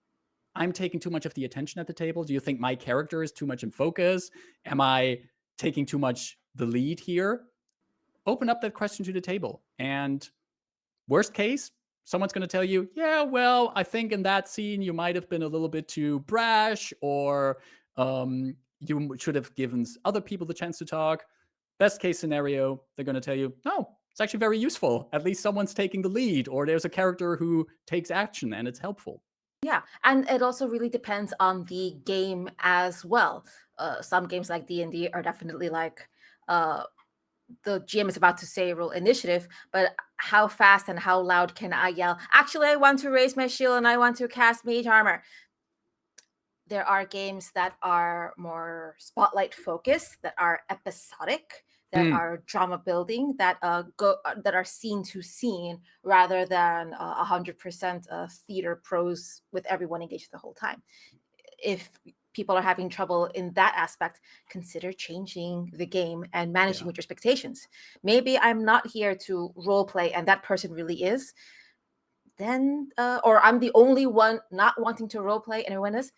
I'm taking too much of the attention at the table? Do you think my character is too much in focus? Am I taking too much the lead here? Open up that question to the table. And worst case, someone's going to tell you, yeah, well, I think in that scene you might have been a little bit too brash, or you should have given other people the chance to talk. Best case scenario, they're going to tell you, no, it's actually very useful. At least someone's taking the lead, or there's a character who takes action and it's helpful. Yeah, and it also really depends on the game as well. Some games like D&D are definitely like the GM is about to say roll initiative, but how fast and how loud can I yell, actually, I want to raise my shield and I want to cast mage armor? There are games that are more spotlight focused, that are episodic, that are drama building, that that are scene to scene rather than 100% theater prose with everyone engaged the whole time. If people are having trouble in that aspect, consider changing the game and managing with your expectations. Maybe I'm not here to role play and that person really is. Then, or I'm the only one not wanting to role play and everyone is.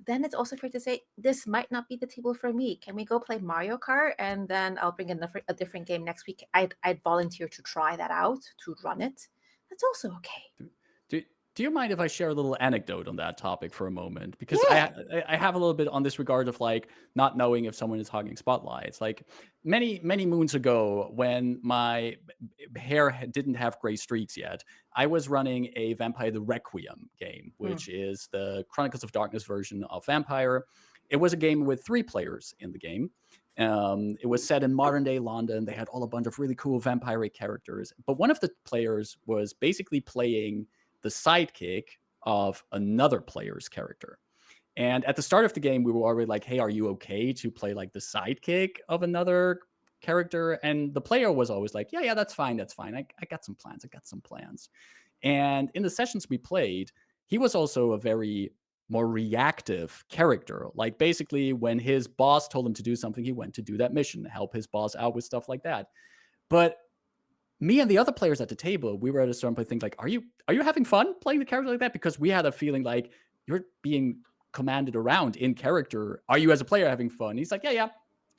Then it's also fair to say, this might not be the table for me. Can we go play Mario Kart? And then I'll bring in a different game next week. I'd volunteer to try that out, to run it. That's also okay. Do you mind if I share a little anecdote on that topic for a moment? Because Yeah. I have a little bit on this regard of like not knowing if someone is hogging spotlights. Like many moons ago, when my hair didn't have gray streaks yet, I was running a Vampire the Requiem game, which is the Chronicles of Darkness version of Vampire. It was a game with 3 players in the game. It was set in modern day London. They had all a bunch of really cool vampire characters, but one of the players was basically playing the sidekick of another player's character. And at the start of the game, we were already like, hey, are you okay to play like the sidekick of another character? And the player was always like, yeah, that's fine. That's fine. I got some plans. And in the sessions we played, he was also a very more reactive character. Like basically when his boss told him to do something, he went to do that mission, help his boss out with stuff like that. But me and the other players at the table, we were at a certain point thinking like, are you having fun playing the character like that? Because we had a feeling like you're being commanded around in character. Are you as a player having fun? He's like, yeah,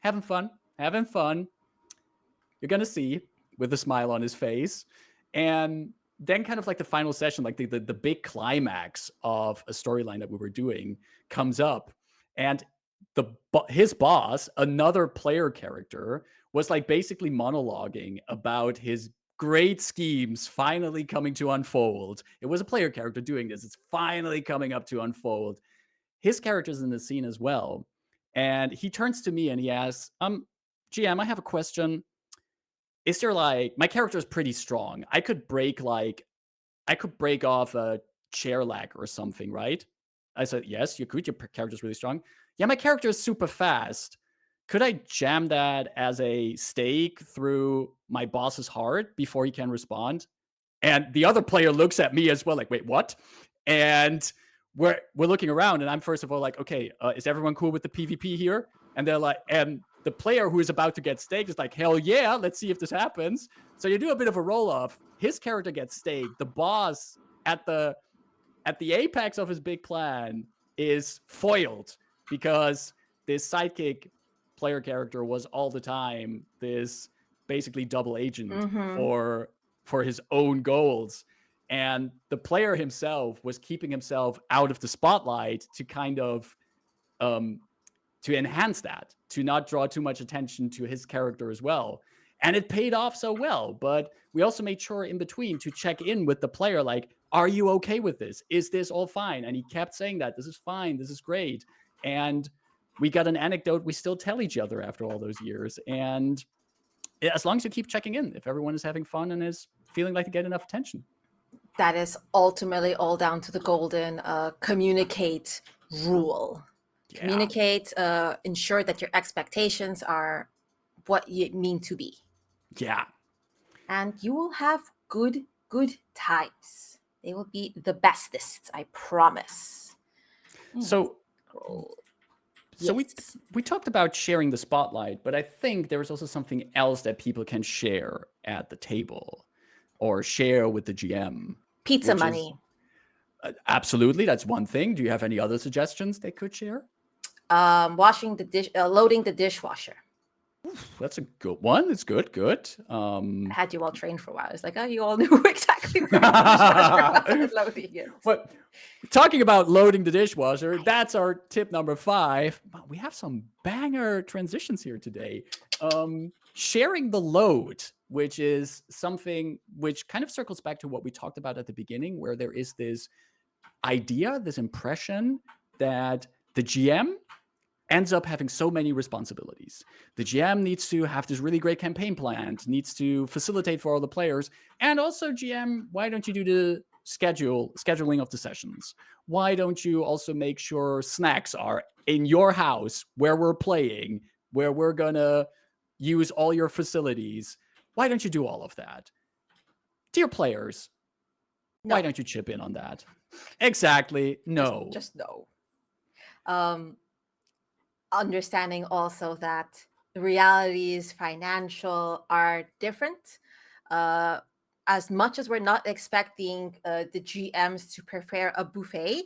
having fun. You're going to see, with a smile on his face. And then kind of like the final session, like the big climax of a storyline that we were doing comes up, and his boss, another player character, was like basically monologuing about his great schemes finally coming to unfold. It was a player character doing this. It's finally coming up to unfold. His character's in the scene as well. And he turns to me and he asks, GM, I have a question. Is there like, my character is pretty strong. I could break off a chair leg or something, right? I said, yes, you could. Your character's really strong. Yeah, my character is super fast. Could I jam that as a stake through my boss's heart before he can respond? And the other player looks at me as well, like, wait, what? And we're looking around, and I'm first of all like, okay, is everyone cool with the PvP here? And they're like, and the player who is about to get staked is like, hell yeah, let's see if this happens. So you do a bit of a roll off. His character gets staked. The boss at the apex of his big plan is foiled because this sidekick player character was all the time this basically double agent for his own goals. And the player himself was keeping himself out of the spotlight to kind of to enhance that, to not draw too much attention to his character as well. And it paid off so well. But we also made sure in between to check in with the player, like, are you okay with this? Is this all fine? And he kept saying that this is fine. This is great. And we got an anecdote we still tell each other after all those years. And as long as you keep checking in, if everyone is having fun and is feeling like they get enough attention. That is ultimately all down to the golden communicate rule. Yeah. Communicate, ensure that your expectations are what you mean to be. Yeah. And you will have good times. They will be the bestest, I promise. So we talked about sharing the spotlight, but I think there is also something else that people can share at the table or share with the GM. Pizza money. Absolutely, that's one thing. Do you have any other suggestions they could share? Washing the dish, loading the dishwasher. That's a good one. It's good. I had you all trained for a while. It's like, oh, you all knew exactly where to put the dishwasher after loading it. But talking about loading the dishwasher, that's our tip number 5. We have some banger transitions here today. Sharing the load, which is something which kind of circles back to what we talked about at the beginning, where there is this idea, this impression that the GM ends up having so many responsibilities. The GM needs to have this really great campaign plan, needs to facilitate for all the players. And also, GM, why don't you do the scheduling of the sessions? Why don't you also make sure snacks are in your house where we're playing, where we're gonna use all your facilities? Why don't you do all of that? Dear players, why don't you chip in on that? Exactly. No. Just no. Understanding also that the realities financial are different. As much as we're not expecting the GMs to prepare a buffet,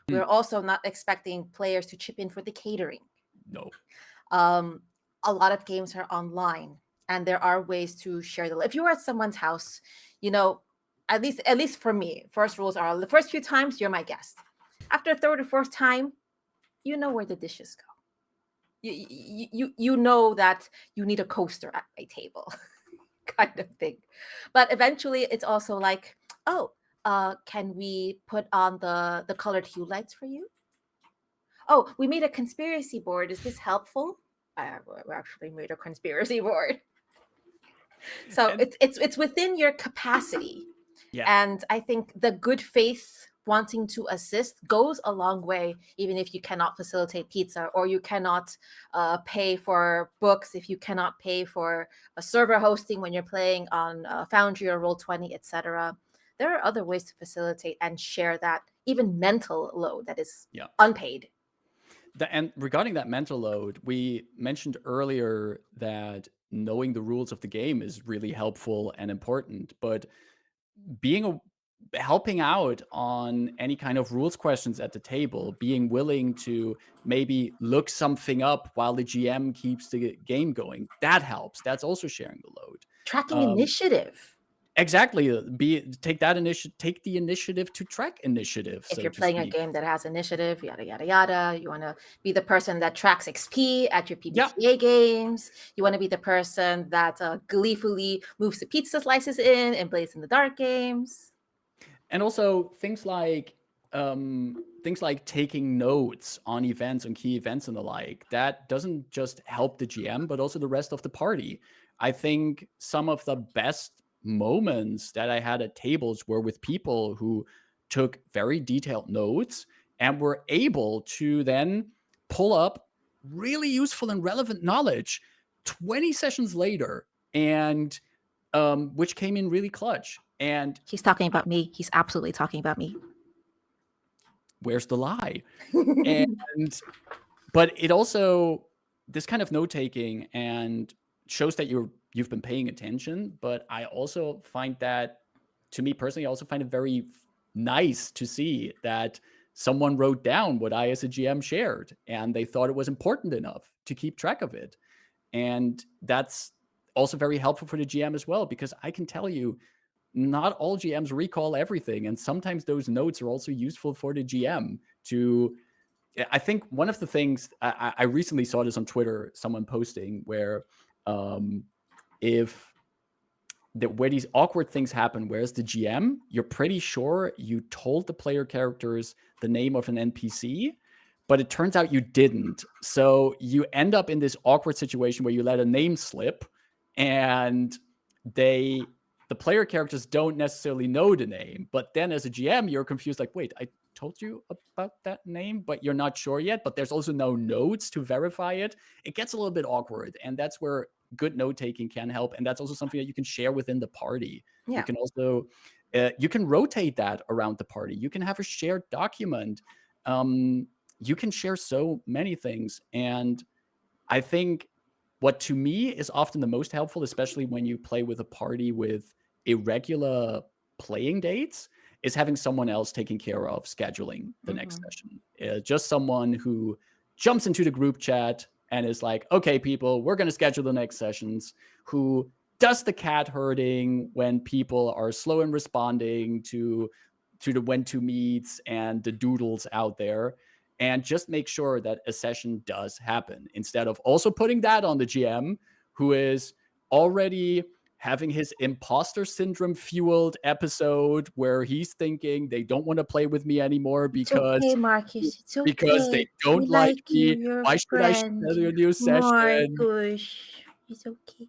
we're also not expecting players to chip in for the catering. No. A lot of games are online, and there are ways to share the. If you were at someone's house, you know, at least for me, first rules are the first few times you're my guest. After the third or fourth time, you know where the dishes go. You know that you need a coaster at my table, kind of thing. But eventually, it's also like, oh, can we put on the colored hue lights for you? Oh, we made a conspiracy board. Is this helpful? We actually made a conspiracy board. So it's within your capacity. Yeah. And I think the good faith wanting to assist goes a long way, even if you cannot facilitate pizza, or you cannot pay for books, if you cannot pay for a server hosting when you're playing on Foundry or Roll20, etc. There are other ways to facilitate and share that even mental load that is unpaid. And regarding that mental load, we mentioned earlier that knowing the rules of the game is really helpful and important, but helping out on any kind of rules questions at the table, being willing to maybe look something up while the GM keeps the game going, that helps. That's also sharing the load. Tracking initiative. Exactly. Take the initiative to track initiative. If you're playing a game that has initiative, yada yada yada, you want to be the person that tracks XP at your PBTA games. You want to be the person that gleefully moves the pizza slices in and plays in the dark games. And also things like taking notes on events, on key events and the like. That doesn't just help the GM, but also the rest of the party. I think some of the best moments that I had at tables were with people who took very detailed notes and were able to then pull up really useful and relevant knowledge 20 sessions later, and which came in really clutch. And he's talking about me. He's absolutely talking about me. Where's the lie? But it also, this kind of note-taking and shows that you've been paying attention. But I also find that, to me personally, I also find it very nice to see that someone wrote down what I as a GM shared, and they thought it was important enough to keep track of it. And that's also very helpful for the GM as well, because I can tell you, not all GMs recall everything. And sometimes those notes are also useful for the GM to, I think one of the things, I recently saw this on Twitter, someone posting where where these awkward things happen, whereas the GM, you're pretty sure you told the player characters the name of an NPC, but it turns out you didn't. So you end up in this awkward situation where you let a name slip, and the player characters don't necessarily know the name. But then as a GM, you're confused, like, wait, I told you about that name, but you're not sure yet. But there's also no notes to verify it. It gets a little bit awkward. And that's where good note-taking can help. And that's also something that you can share within the party. Yeah. You can also, you can rotate that around the party. You can have a shared document. You can share so many things. And I think what to me is often the most helpful, especially when you play with a party with irregular playing dates, is having someone else taking care of scheduling the next session. Just someone who jumps into the group chat, and is like, okay, people, we're going to schedule the next sessions, who does the cat herding when people are slow in responding to the when to meets and the doodles out there, and just make sure that a session does happen, instead of also putting that on the GM, who is already having his imposter syndrome fueled episode where he's thinking they don't want to play with me anymore It's okay, because Marcus. It's they okay. We don't like like you. me. You're a Why should I friend. schedule a new session? Markus. It's okay.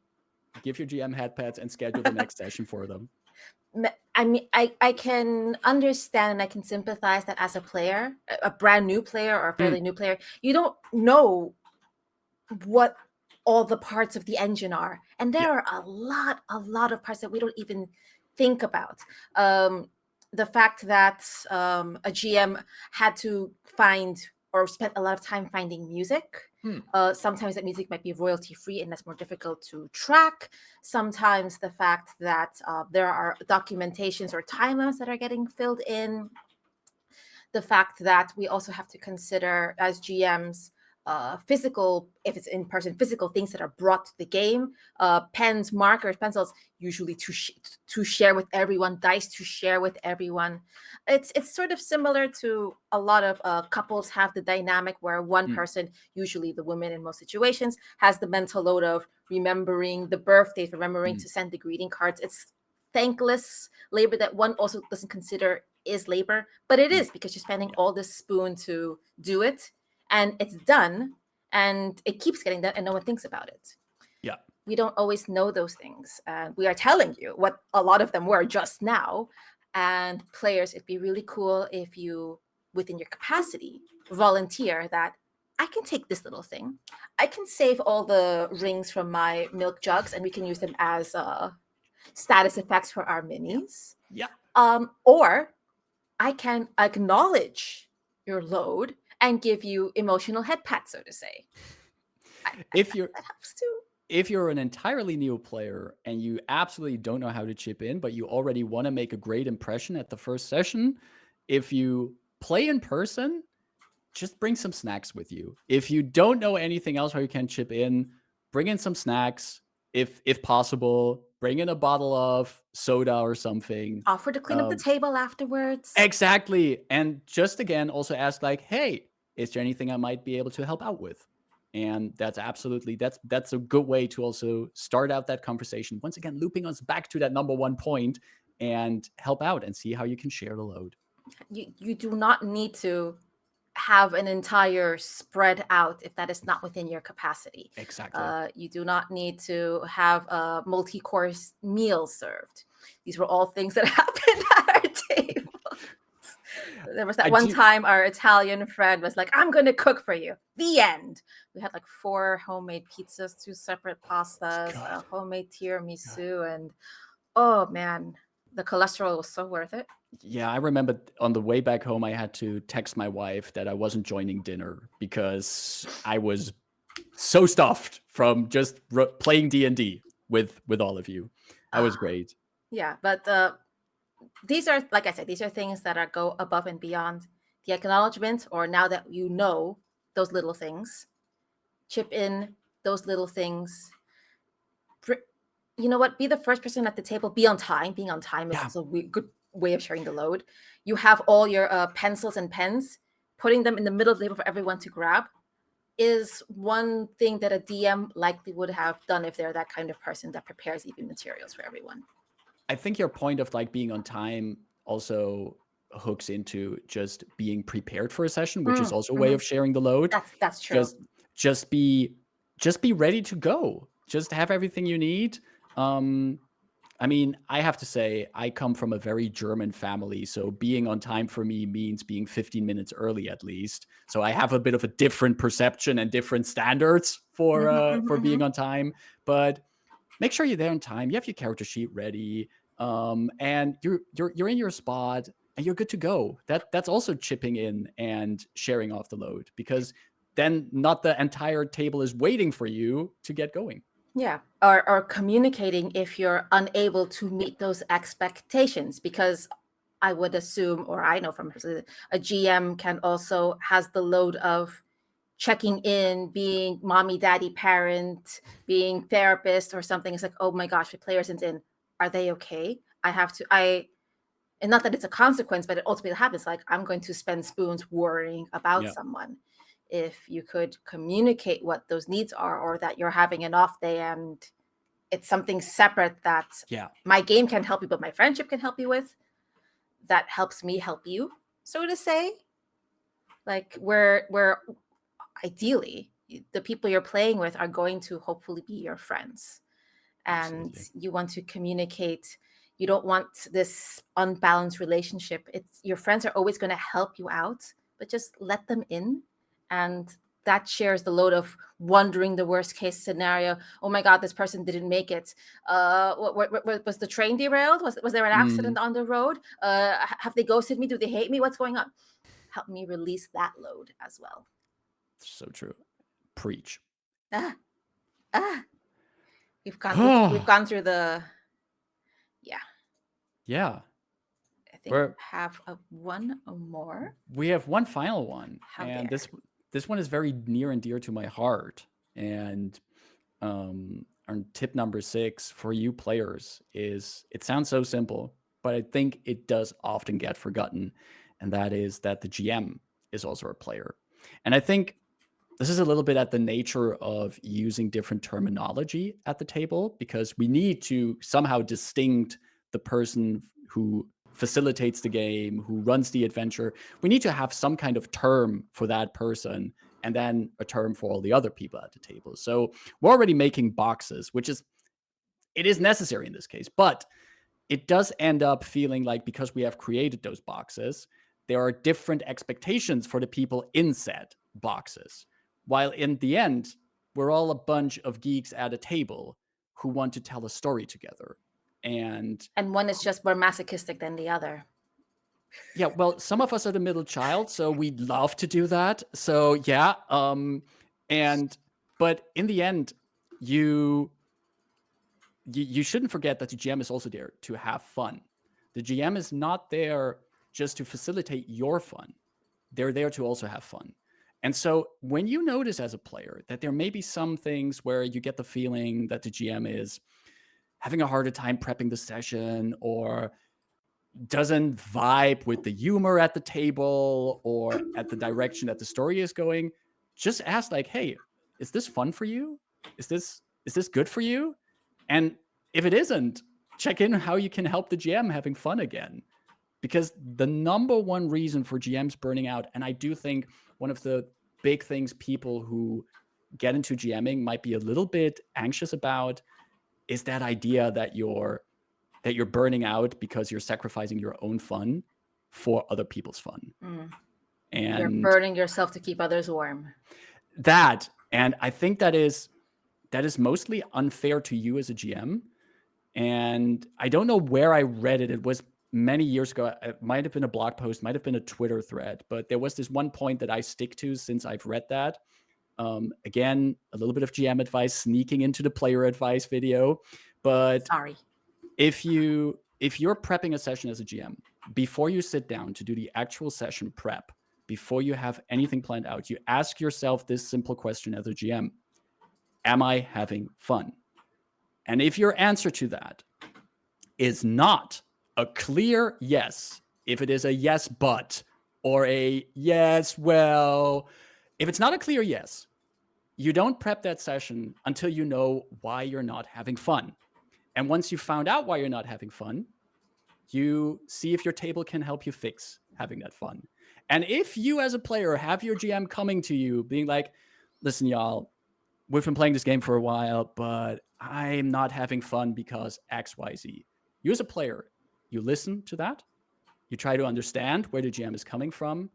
Give your GM headpads and schedule the next session for them. I mean, I can understand and I can sympathize that as a player, a brand new player or a fairly new player, you don't know what all the parts of the engine are. And there are a lot of parts that we don't even think about. The fact that a GM had to find or spent a lot of time finding music. Sometimes that music might be royalty free and that's more difficult to track. Sometimes the fact that there are documentations or timelines that are getting filled in. The fact that we also have to consider as GMs physical, if it's in person, physical things that are brought to the game, pens, markers, pencils, usually to share with everyone, dice to share with everyone. It's sort of similar to a lot of couples have the dynamic where one person, usually the woman in most situations, has the mental load of remembering the birthdays, remembering to send the greeting cards. It's thankless labor that one also doesn't consider is labor, but it is because you're spending all this spoon to do it, and it's done, and it keeps getting done, and no one thinks about it. Yeah. We don't always know those things. We are telling you what a lot of them were just now. And players, it'd be really cool if you, within your capacity, volunteer that I can take this little thing. I can save all the rings from my milk jugs, and we can use them as status effects for our minis. Yeah. Or I can acknowledge your load and give you emotional head pats, so to say. If you're That helps too. if you're an entirely new player and you absolutely don't know how to chip in, but you already want to make a great impression at the first session, if you play in person, just bring some snacks with you. If you don't know anything else how you can chip in, bring in some snacks. If possible, bring in a bottle of soda or something. Offer to clean up the table afterwards. Exactly. And just again, also ask like, hey, is there anything I might be able to help out with? And that's absolutely, that's a good way to also start out that conversation. Once again, looping us back to that number one point and help out and see how you can share the load. You do not need to have an entire spread out if that is not within your capacity. Exactly. You do not need to have a multi-course meal served. These were all things that happened at our table. There was that one time our Italian friend was like, I'm going to cook for you. The end. We had like 4 homemade pizzas, 2 separate pastas, a homemade tiramisu, and oh man, the cholesterol was so worth it. Yeah, I remember on the way back home, I had to text my wife that I wasn't joining dinner because I was so stuffed from just playing D&D with all of you. That was great. Yeah, but these are, like I said, these are things that go above and beyond the acknowledgement, or now that you know those little things, chip in those little things. You know what? Be the first person at the table. Be on time. Being on time is a good way of sharing the load. You have all your pencils and pens. Putting them in the middle of the table for everyone to grab is one thing that a DM likely would have done if they're that kind of person that prepares even materials for everyone. I think your point of like being on time also hooks into just being prepared for a session, which is also a way of sharing the load. That's true. Just be ready to go. Just have everything you need. I mean, I have to say, I come from a very German family, so being on time for me means being 15 minutes early at least. So I have a bit of a different perception and different standards for being on time. But make sure you're there on time. You have your character sheet ready, and you're in your spot, and you're good to go. That's also chipping in and sharing off the load, because then not the entire table is waiting for you to get going. Yeah, or communicating if you're unable to meet those expectations, because I would assume, or I know from a GM can also has the load of checking in, being mommy, daddy, parent, being therapist or something. It's like, oh my gosh, the player isn't in. Are they okay? And not that it's a consequence, but it ultimately happens. Like, I'm going to spend spoons worrying about Yeah. someone. If you could communicate what those needs are, or that you're having an off day and it's something separate that Yeah. my game can help you, but my friendship can help you with, that helps me help you, so to say. Like, where ideally the people you're playing with are going to hopefully be your friends, and Absolutely. you want to communicate. You don't want this unbalanced relationship. It's your friends are always going to help you out, but just let them in, and that shares the load of wondering the worst case scenario. Oh my god, this person didn't make it. Was the train derailed? Was there an accident on the road? Have they ghosted me? Do they hate me? What's going on? Help me release that load as well. So true. Preach. ah ah we've gone through the, yeah. Yeah. I think We're we have one more. we have one final one, How and dare. this one is very near and dear to my heart. And our tip number 6 for you players is, it sounds so simple, but I think it does often get forgotten, and that is that the GM is also a player. And I think this is a little bit at the nature of using different terminology at the table, because we need to somehow distinct the person who facilitates the game, who runs the adventure. We need to have some kind of term for that person, and then a term for all the other people at the table. So we're already making boxes, which is, it is necessary in this case, but it does end up feeling like, because we have created those boxes, there are different expectations for the people in said boxes. While in the end, we're all a bunch of geeks at a table who want to tell a story together. And one is just more masochistic than the other. yeah, well, some of us are the middle child, so we'd love to do that. So yeah, but in the end, you shouldn't forget that the GM is also there to have fun. The GM is not there just to facilitate your fun. They're there to also have fun. And so when you notice as a player that there may be some things where you get the feeling that the GM is having a harder time prepping the session, or doesn't vibe with the humor at the table, or at the direction that the story is going, just ask, like, hey, is this fun for you? Is this good for you? And if it isn't, check in how you can help the GM having fun again. Because the number one reason for GMs burning out, and I do think one of the big things people who get into GMing might be a little bit anxious about, is that idea that you're burning out because you're sacrificing your own fun for other people's fun. And you're burning yourself to keep others warm. And I think that is mostly unfair to you as a GM. And I don't know where I read it. It was many years ago. It might have been a blog post, might have been a Twitter thread, but there was this one point that I stick to since I've read that. Again, a little bit of GM advice sneaking into the player advice video. But sorry, if you're prepping a session as a GM, before you sit down to do the actual session prep, before you have anything planned out, you ask yourself this simple question as a GM: am I having fun? And if your answer to that is not a clear yes, if it is a yes, but, or a yes, well, if it's not a clear yes, you don't prep that session until you know why you're not having fun. And once you've found out why you're not having fun, you see if your table can help you fix having that fun. And if you as a player have your GM coming to you being like, listen, y'all, we've been playing this game for a while, but I'm not having fun because XYZ. You as a player, you listen to that, you try to understand where the GM is coming from,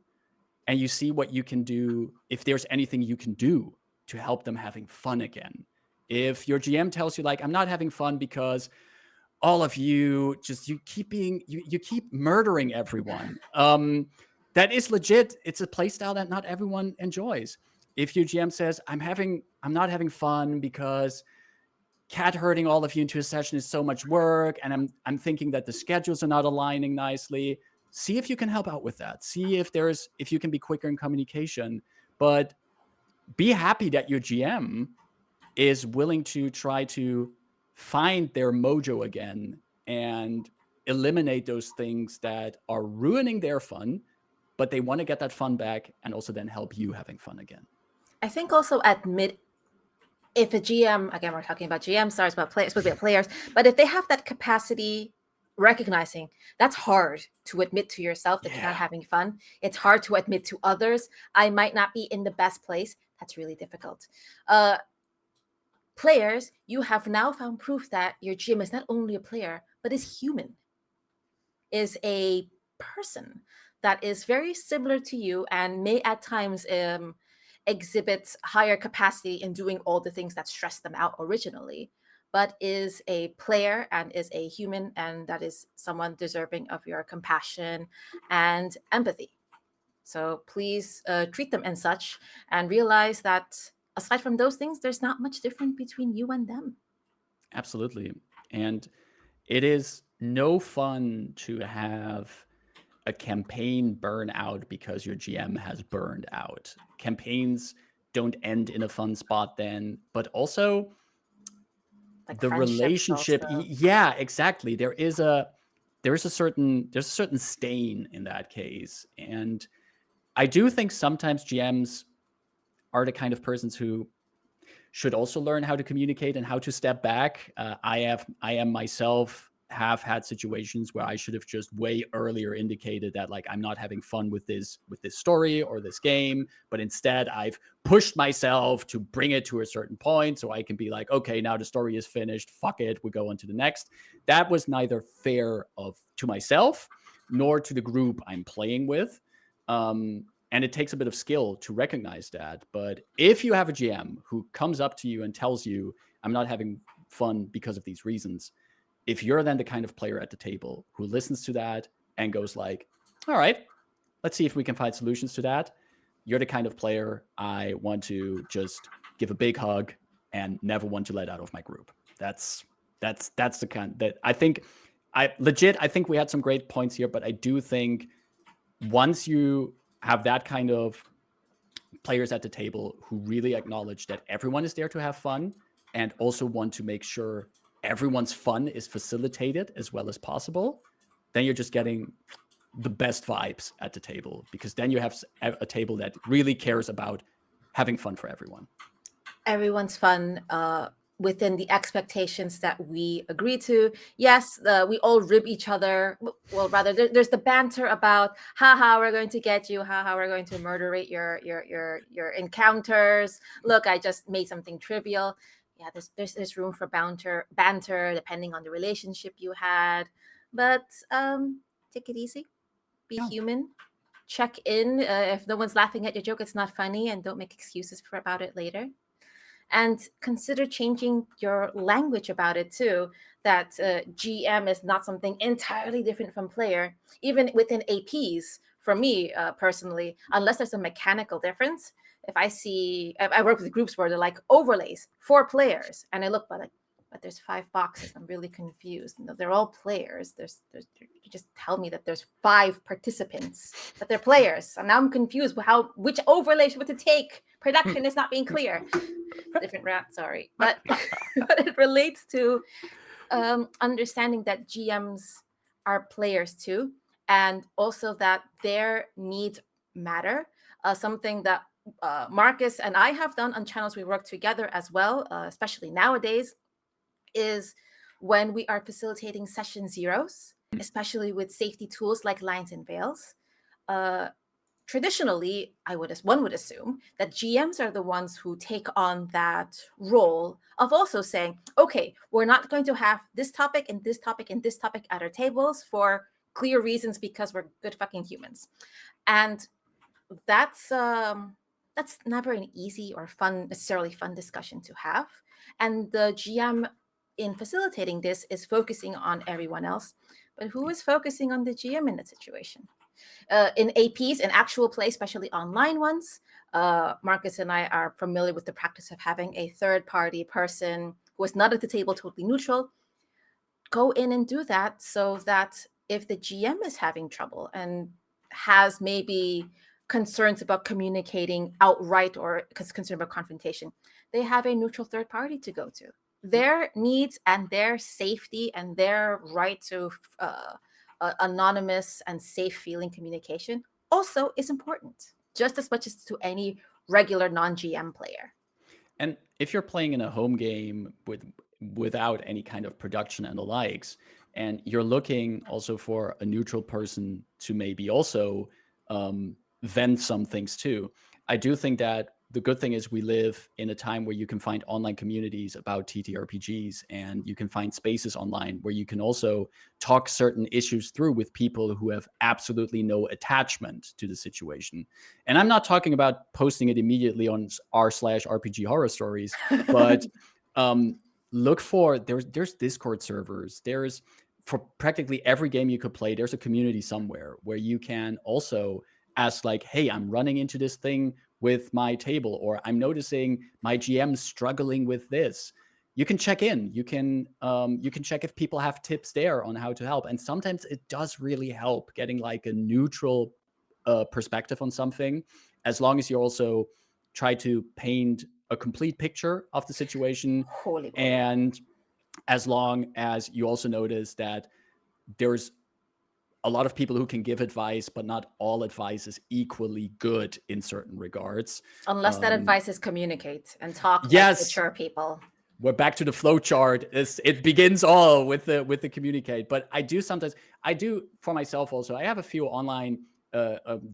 and you see what you can do, if there's anything you can do to help them having fun again. If your GM tells you, like, I'm not having fun because all of you just, you keep murdering everyone, that is legit. It's a playstyle that not everyone enjoys. If your GM says, I'm not having fun because cat herding all of you into a session is so much work, and I'm thinking that the schedules are not aligning nicely, see if you can help out with that. See if you can be quicker in communication. But be happy that your GM is willing to try to find their mojo again and eliminate those things that are ruining their fun, but they want to get that fun back and also then help you having fun again. I think also admit, if a GM, again, we're talking about GM, sorry, it's about players, supposed to be about players, but if they have that capacity, recognizing that's hard to admit to yourself that you're not having fun. It's hard to admit to others, I might not be in the best place. That's really difficult. Players, you have now found proof that your GM is not only a player, but is human, is a person that is very similar to you and may at times exhibit higher capacity in doing all the things that stress them out originally, but is a player and is a human, and that is someone deserving of your compassion and empathy. So please treat them and such, and realize that aside from those things, there's not much different between you and them. Absolutely. And it is no fun to have a campaign burn out because your GM has burned out. Campaigns don't end in a fun spot then, but also Like the friendships relationship. also. Yeah, exactly. There's a certain stain in that case. And I do think sometimes GMs are the kind of persons who should also learn how to communicate and how to step back. I am myself have had situations where I should have just way earlier indicated that, like, I'm not having fun with this story or this game, but instead I've pushed myself to bring it to a certain point so I can be like, okay, now the story is finished, fuck it, we go on to the next. That was neither fair to myself nor to the group I'm playing with. And it takes a bit of skill to recognize that. But if you have a GM who comes up to you and tells you, I'm not having fun because of these reasons, if you're then the kind of player at the table who listens to that and goes like, all right, let's see if we can find solutions to that, you're the kind of player I want to just give a big hug and never want to let out of my group. That's the kind that I think I think we had some great points here, but I do think once you have that kind of players at the table who really acknowledge that everyone is there to have fun and also want to make sure everyone's fun is facilitated as well as possible, then you're just getting the best vibes at the table, because then you have a table that really cares about having fun for everyone. Everyone's fun within the expectations that we agree to. Yes, we all rib each other. Well, rather, there's the banter about, haha, we're going to get you, haha, we're going to murderate your encounters. Look, I just made something trivial. Yeah, there's room for banter depending on the relationship you had. But take it easy. Be human. Check in. If no one's laughing at your joke, it's not funny, and don't make excuses about it later. And consider changing your language about it too, that GM is not something entirely different from player. Even within APs, for me personally, unless there's a mechanical difference, if I work with groups where they're like overlays, 4 players, and I look, but there's 5 boxes. I'm really confused. No, they're all players. You just tell me that there's 5 participants, but they're players, and now I'm confused which overlay should to take. Production is not being clear. Different route, sorry, but but it relates to understanding that GMs are players too, and also that their needs matter. Something that Markus and I have done on channels we work together as well, especially nowadays, is when we are facilitating session zeros, especially with safety tools like lines and veils. Traditionally, one would assume that GMs are the ones who take on that role of also saying, okay, we're not going to have this topic and this topic and this topic at our tables for clear reasons because we're good fucking humans. And that's never an easy or necessarily fun discussion to have. And the GM in facilitating this is focusing on everyone else. But who is focusing on the GM in that situation? In APs, in actual play, especially online ones, Markus and I are familiar with the practice of having a third-party person who is not at the table, totally neutral, go in and do that, so that if the GM is having trouble and has maybe concerns about communicating outright or concerned about confrontation, they have a neutral third party to go to. Their needs and their safety and their right to anonymous and safe feeling communication also is important, just as much as to any regular non-GM player. And if you're playing in a home game without any kind of production and the likes, and you're looking also for a neutral person to maybe also vent some things too, I do think that the good thing is we live in a time where you can find online communities about TTRPGs, and you can find spaces online where you can also talk certain issues through with people who have absolutely no attachment to the situation. And I'm not talking about posting it immediately on r/RPG horror stories, but look for, there's Discord servers, there's, for practically every game you could play, there's a community somewhere where you can also ask, like, hey, I'm running into this thing with my table, or I'm noticing my GM struggling with this. You can check in. You can check if people have tips there on how to help. And sometimes it does really help getting like a neutral perspective on something, as long as you also try to paint a complete picture of the situation. Holy boy. And as long as you also notice that there's a lot of people who can give advice, but not all advice is equally good in certain regards. Unless that advice is communicate and talk Yes, like mature people. We're back to the flow chart. It begins all with the communicate. But I do for myself also. I have a few online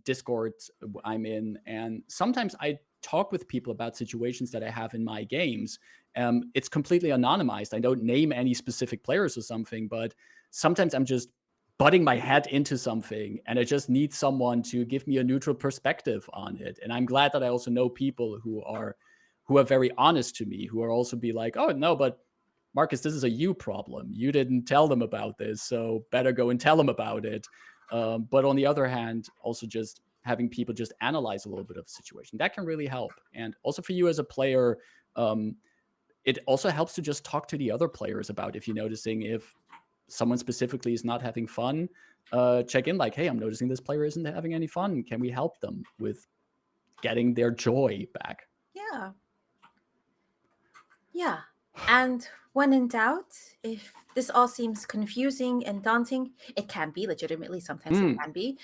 Discords I'm in, and sometimes I talk with people about situations that I have in my games. It's completely anonymized. I don't name any specific players or something, but sometimes I'm just butting my head into something, and I just need someone to give me a neutral perspective on it. And I'm glad that I also know people who are very honest to me, who are also be like, oh no, but Marcus, this is a you problem. You didn't tell them about this, so better go and tell them about it. But on the other hand, also just having people just analyze a little bit of the situation, that can really help. And also for you as a player, it also helps to just talk to the other players about if you're noticing if someone specifically is not having fun. Check in like, hey, I'm noticing this player isn't having any fun. Can we help them with getting their joy back? Yeah. And when in doubt, if this all seems confusing and daunting, it can be legitimately. Sometimes it can be.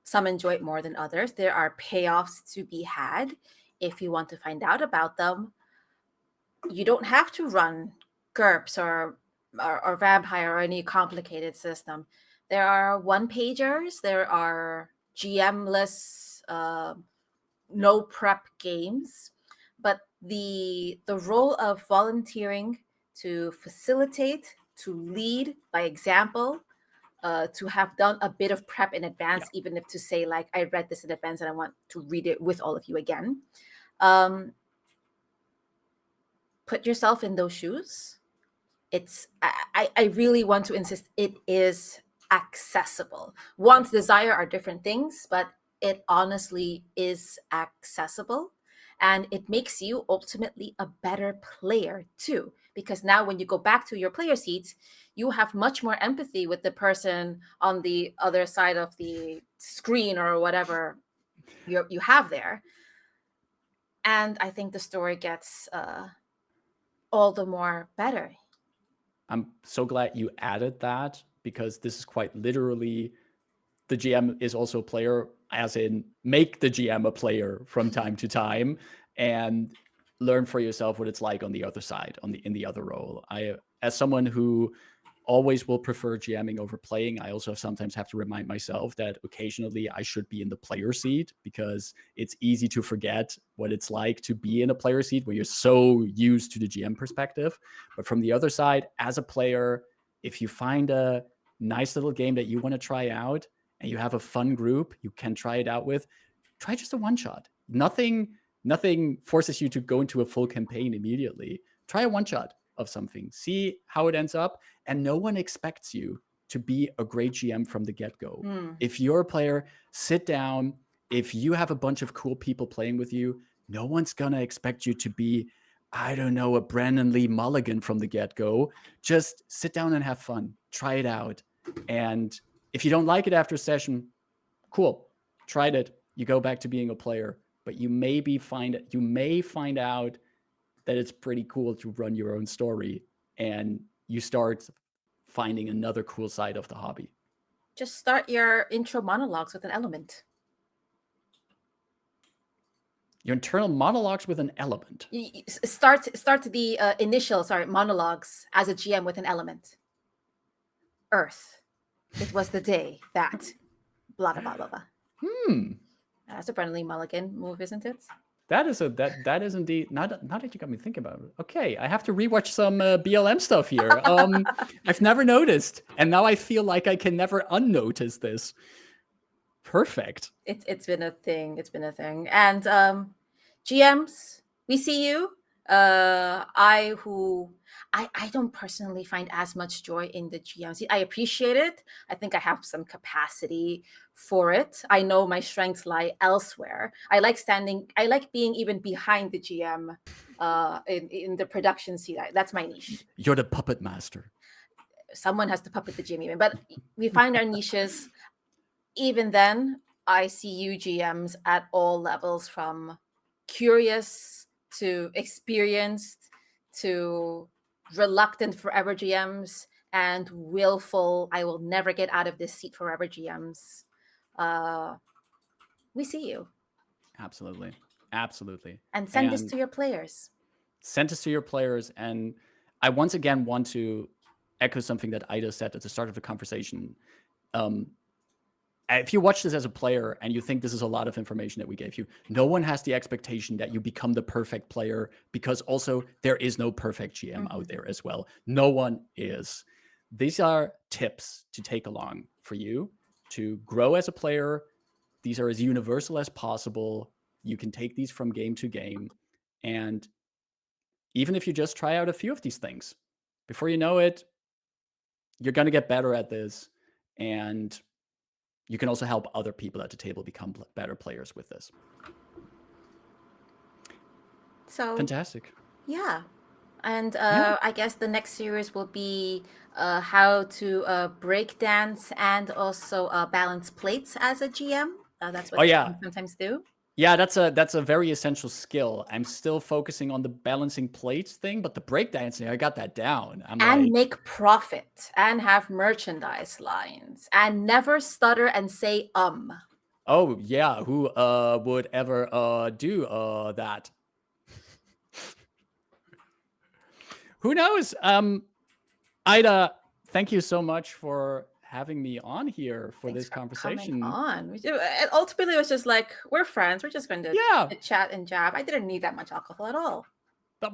Some enjoy it more than others. There are payoffs to be had. If you want to find out about them, you don't have to run GURPS or Vampire or any complicated system. There are one-pagers. There are GM-less, no prep games. But the role of volunteering to facilitate, to lead by example, to have done a bit of prep in advance, even if to say like, I read this in advance and I want to read it with all of you again. Put yourself in those shoes. I really want to insist it is accessible. Want, desire are different things, but it honestly is accessible. And it makes you ultimately a better player too, because now when you go back to your player seats, you have much more empathy with the person on the other side of the screen or whatever you have there. And I think the story gets all the more better. I'm so glad you added that, because this is quite literally, the GM is also a player, as in make the GM a player from time to time and learn for yourself what it's like on the other side, in the other role. As someone who always will prefer GMing over playing, I also sometimes have to remind myself that occasionally I should be in the player seat, because it's easy to forget what it's like to be in a player seat where you're so used to the GM perspective. But from the other side, as a player, if you find a nice little game that you want to try out and you have a fun group you can try it out with, try just a one shot. Nothing forces you to go into a full campaign immediately. Try a one shot of something, see how it ends up. And no one expects you to be a great GM from the get-go. If you're a player, sit down. If you have a bunch of cool people playing with you, no one's gonna expect you to be, I don't know, a Brandon Lee Mulligan from the get-go. Just sit down and have fun. Try it out. And if you don't like it after a session, cool. Tried it. you go back to being a player, but you may find out that it's pretty cool to run your own story, and you start finding another cool side of the hobby. Just start your intro monologues with an element. Your internal monologues with an element. Start the initial monologues as a GM with an element. Earth. It was the day that blah blah blah blah. That's a Brennan Lee Mulligan move, isn't it? That is indeed not that you got me thinking about it. Okay, I have to rewatch some BLM stuff here. I've never noticed, and now I feel like I can never unnotice this. Perfect. It's been a thing. It's been a thing. And GMs, we see you. I don't personally find as much joy in the GMs. I appreciate it. I think I have some capacity for it. I know my strengths lie elsewhere. I like being even behind the GM in the production seat. That's my niche. You're the puppet master. Someone has to puppet the GM even, but we find our niches. Even then, I see you GMs at all levels, from curious to experienced to reluctant forever GMs and willful, I will never get out of this seat forever GMs. We see you. Absolutely. And send this to your players. Send this to your players. And I once again want to echo something that Aida said at the start of the conversation. If you watch this as a player and you think this is a lot of information that we gave you, no one has the expectation that you become the perfect player, because also there is no perfect GM out there as well. No one is. These are tips to take along for you to grow as a player. These are as universal as possible. You can take these from game to game. And even if you just try out a few of these things, before you know it, you're going to get better at this. And you can also help other people at the table become better players with this. So fantastic. Yeah. And I guess the next series will be how to break dance and also balance plates as a GM. That's what GMs sometimes do. Yeah, that's a very essential skill. I'm still focusing on the balancing plates thing, but the breakdancing, I got that down. Make profit and have merchandise lines and never stutter and say Oh yeah, who would ever do that? Who knows? Aida, thank you so much for having me on here for this conversation. On. Ultimately, it was just like, we're friends. We're just going to chat and jab. I didn't need that much alcohol at all. But,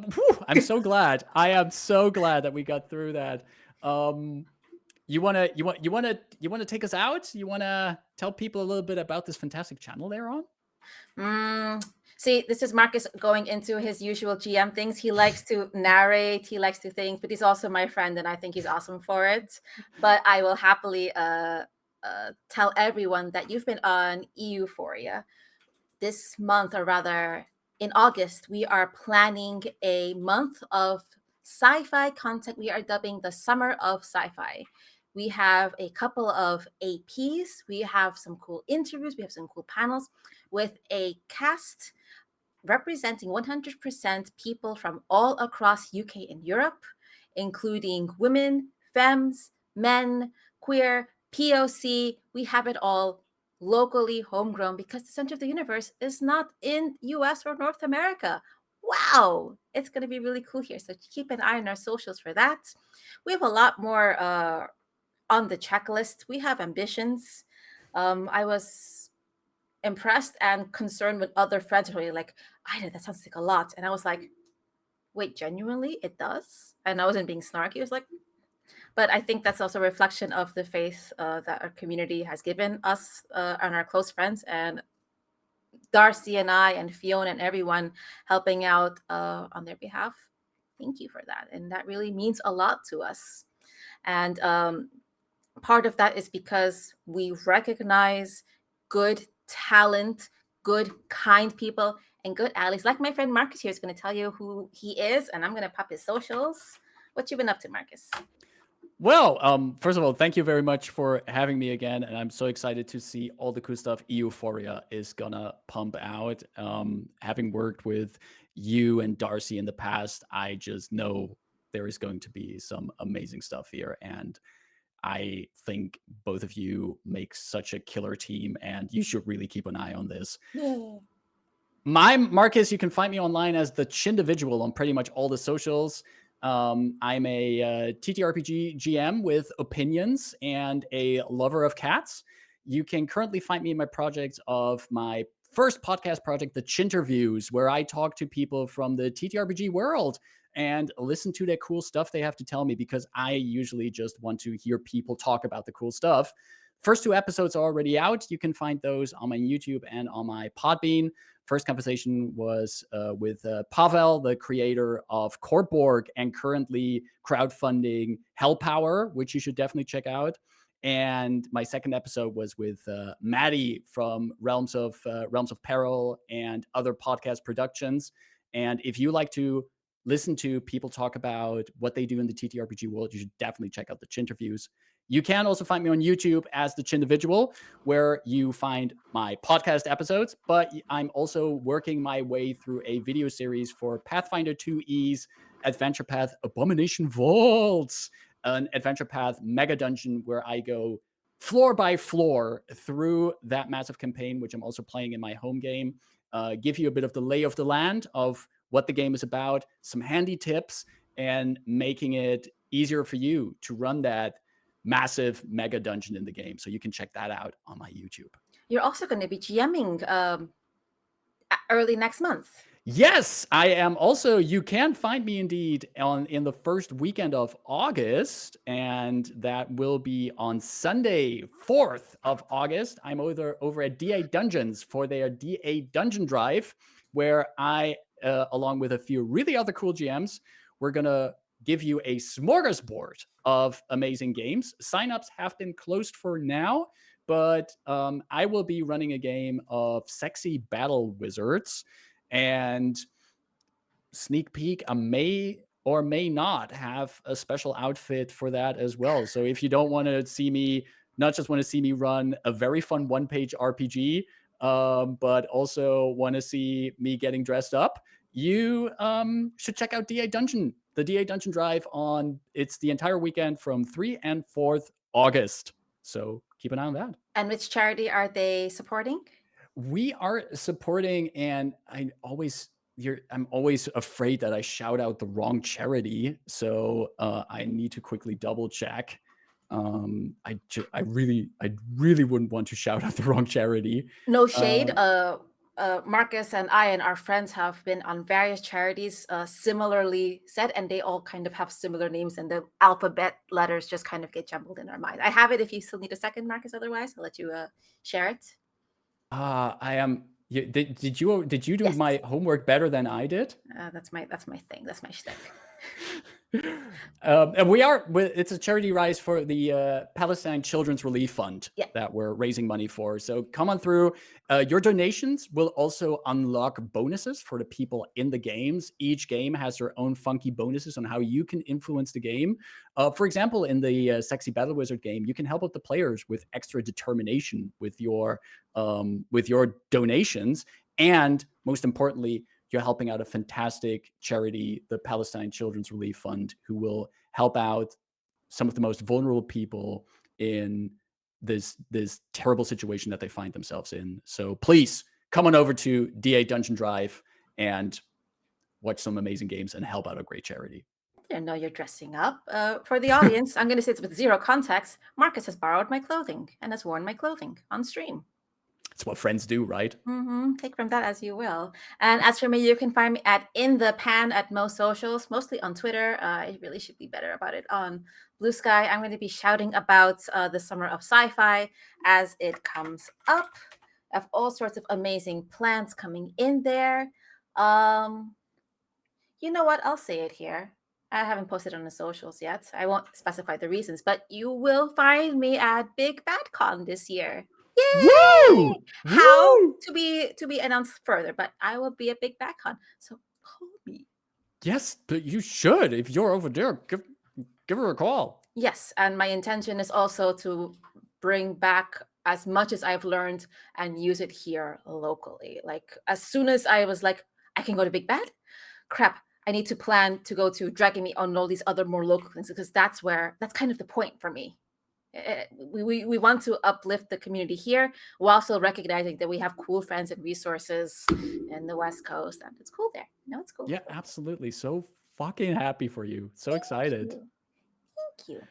I'm so glad. I am so glad that we got through that. You wanna take us out? You wanna tell people a little bit about this fantastic channel they're on? See, this is Markus going into his usual GM things. He likes to narrate, he likes to think, but he's also my friend, and I think he's awesome for it. But I will happily tell everyone that you've been on EUphoria this month, or rather in August. We are planning a month of sci-fi content we are dubbing the Summer of Sci-Fi. We have a couple of APs. We have some cool interviews. We have some cool panels with a cast representing 100% people from all across UK and Europe, including women, femmes, men, queer, POC. We have it all locally homegrown, because the center of the universe is not in US or North America. Wow, it's going to be really cool here. So keep an eye on our socials for that. We have a lot more on the checklist. We have ambitions. I was impressed and concerned when other friends were like, Ida, that sounds like a lot. And I was like, wait, genuinely, it does? And I wasn't being snarky. It was like, but I think that's also a reflection of the faith that our community has given us and our close friends, and Darcy and I and Fiona and everyone helping out on their behalf. Thank you for that. And that really means a lot to us. And part of that is because we recognize good talent, good, kind people, and good allies. Like my friend Markus here is going to tell you who he is, and I'm going to pop his socials. What you been up to, Markus? Well, first of all, thank you very much for having me again, and I'm so excited to see all the cool stuff EUphoria is gonna pump out. Having worked with you and Darcy in the past, I just know there is going to be some amazing stuff here, and I think both of you make such a killer team, and you should really keep an eye on this. Yeah. My Marcus, you can find me online as the Chindividual on pretty much all the socials. I'm a TTRPG GM with opinions and a lover of cats. You can currently find me in my projects of my first podcast project, the Chinterviews, where I talk to people from the TTRPG world and listen to their cool stuff they have to tell me, because I usually just want to hear people talk about the cool stuff. First two episodes are already out. You can find those on my YouTube and on my Podbean. First conversation was with Pavel, the creator of Corkborg and currently crowdfunding Hellpower, which you should definitely check out. And my second episode was with Maddie from Realms of Peril and other podcast productions. And if you like to listen to people talk about what they do in the TTRPG world, you should definitely check out the Chinterviews. You can also find me on YouTube as the Chindividual, where you find my podcast episodes, but I'm also working my way through a video series for Pathfinder 2E's Adventure Path Abomination Vaults, an Adventure Path mega dungeon where I go floor by floor through that massive campaign, which I'm also playing in my home game, give you a bit of the lay of the land of what the game is about, some handy tips, and making it easier for you to run that massive mega dungeon in the game. So you can check that out on my YouTube. You're also going to be GMing early next month. Yes, I am also. You can find me indeed in the first weekend of August, and that will be on Sunday, 4th of August. I'm over at DA Dungeons for their DA Dungeon Drive, where I, along with a few really other cool GMs, we're gonna give you a smorgasbord of amazing games. Signups have been closed for now, but I will be running a game of Sexy Battle Wizards. And sneak peek, I may or may not have a special outfit for that as well. So if you don't want to see me, not just want to see me run a very fun one-page RPG, but also want to see me getting dressed up, you should check out DA Dungeon, the DA Dungeon Drive it's the entire weekend from 3 and 4th August. So keep an eye on that. And which charity are they supporting? We are supporting, and I'm always afraid that I shout out the wrong charity, so I need to quickly double check. I really wouldn't want to shout out the wrong charity. No shade. Marcus and I and our friends have been on various charities similarly set, and they all kind of have similar names, and the alphabet letters just kind of get jumbled in our mind. I have it if you still need a second, Marcus. Otherwise, I'll let you share it. I am. Did you do Yes. my homework better than I did? That's my thing. That's my shtick. And it's a charity rise for the Palestine Children's Relief Fund that we're raising money for. So come on through. Your donations will also unlock bonuses for the people in the games. Each game has their own funky bonuses on how you can influence the game. For example, in the Sexy Battle Wizard game, you can help out the players with extra determination with your donations. And most importantly, you're helping out a fantastic charity, the Palestine Children's Relief Fund, who will help out some of the most vulnerable people in this terrible situation that they find themselves in. So please come on over to DA Dungeon Drive and watch some amazing games and help out a great charity. I didn't know you're dressing up. For the audience, I'm going to say it's with zero context. Marcus has borrowed my clothing and has worn my clothing on stream. It's what friends do, right? Take from that as you will. And as for me, you can find me at In the Pan at most socials, mostly on Twitter. I really should be better about it on Blue Sky. I'm going to be shouting about the Summer of Sci-Fi as it comes up. I have all sorts of amazing plans coming in there. You know what? I'll say it here. I haven't posted on the socials yet. I won't specify the reasons, but you will find me at Big Bad Con this year. Yay! Woo! How Woo! to be announced further, but I will be at Big Bad Con, so call me. Yes, but you should. If you're over there, give her a call. Yes, and my intention is also to bring back as much as I've learned and use it here locally. Like as soon as I was like, I can go to Big Bad, crap, I need to plan to go to Dragging Me on all these other more local things because that's kind of the point for me. We want to uplift the community here while still recognizing that we have cool friends and resources in the West Coast, and it's cool there. No, it's cool. Yeah, absolutely. So fucking happy for you. So excited. Thank you.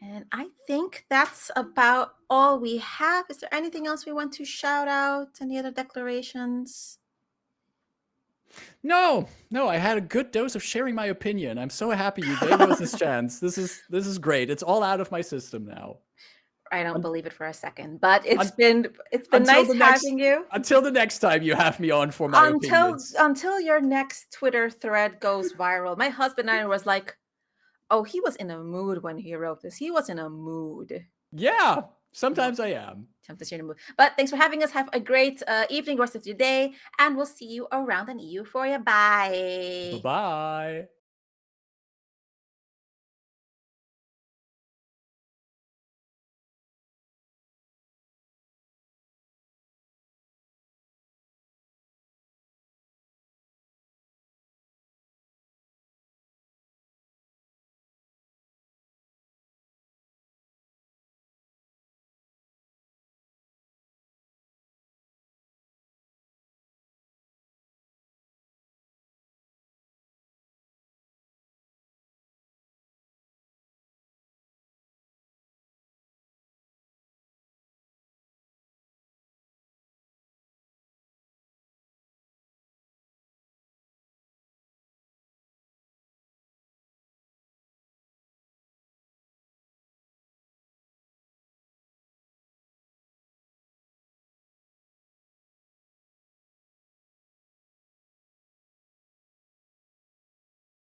And I think that's about all we have. Is there anything else we want to shout out? Any other declarations? No, I had a good dose of sharing my opinion. I'm so happy you gave us this chance. This is great. It's all out of my system now. I don't believe it for a second, but it's been until nice having you. Until the next time you have me on for my opinions. Until your next Twitter thread goes viral. My husband and I was like, oh, he was in a mood when he wrote this. He was in a mood. Yeah, sometimes I am. Sometimes you're in a mood. But thanks for having us. Have a great evening, rest of your day, and we'll see you around in EUphoria. Bye. Bye-bye.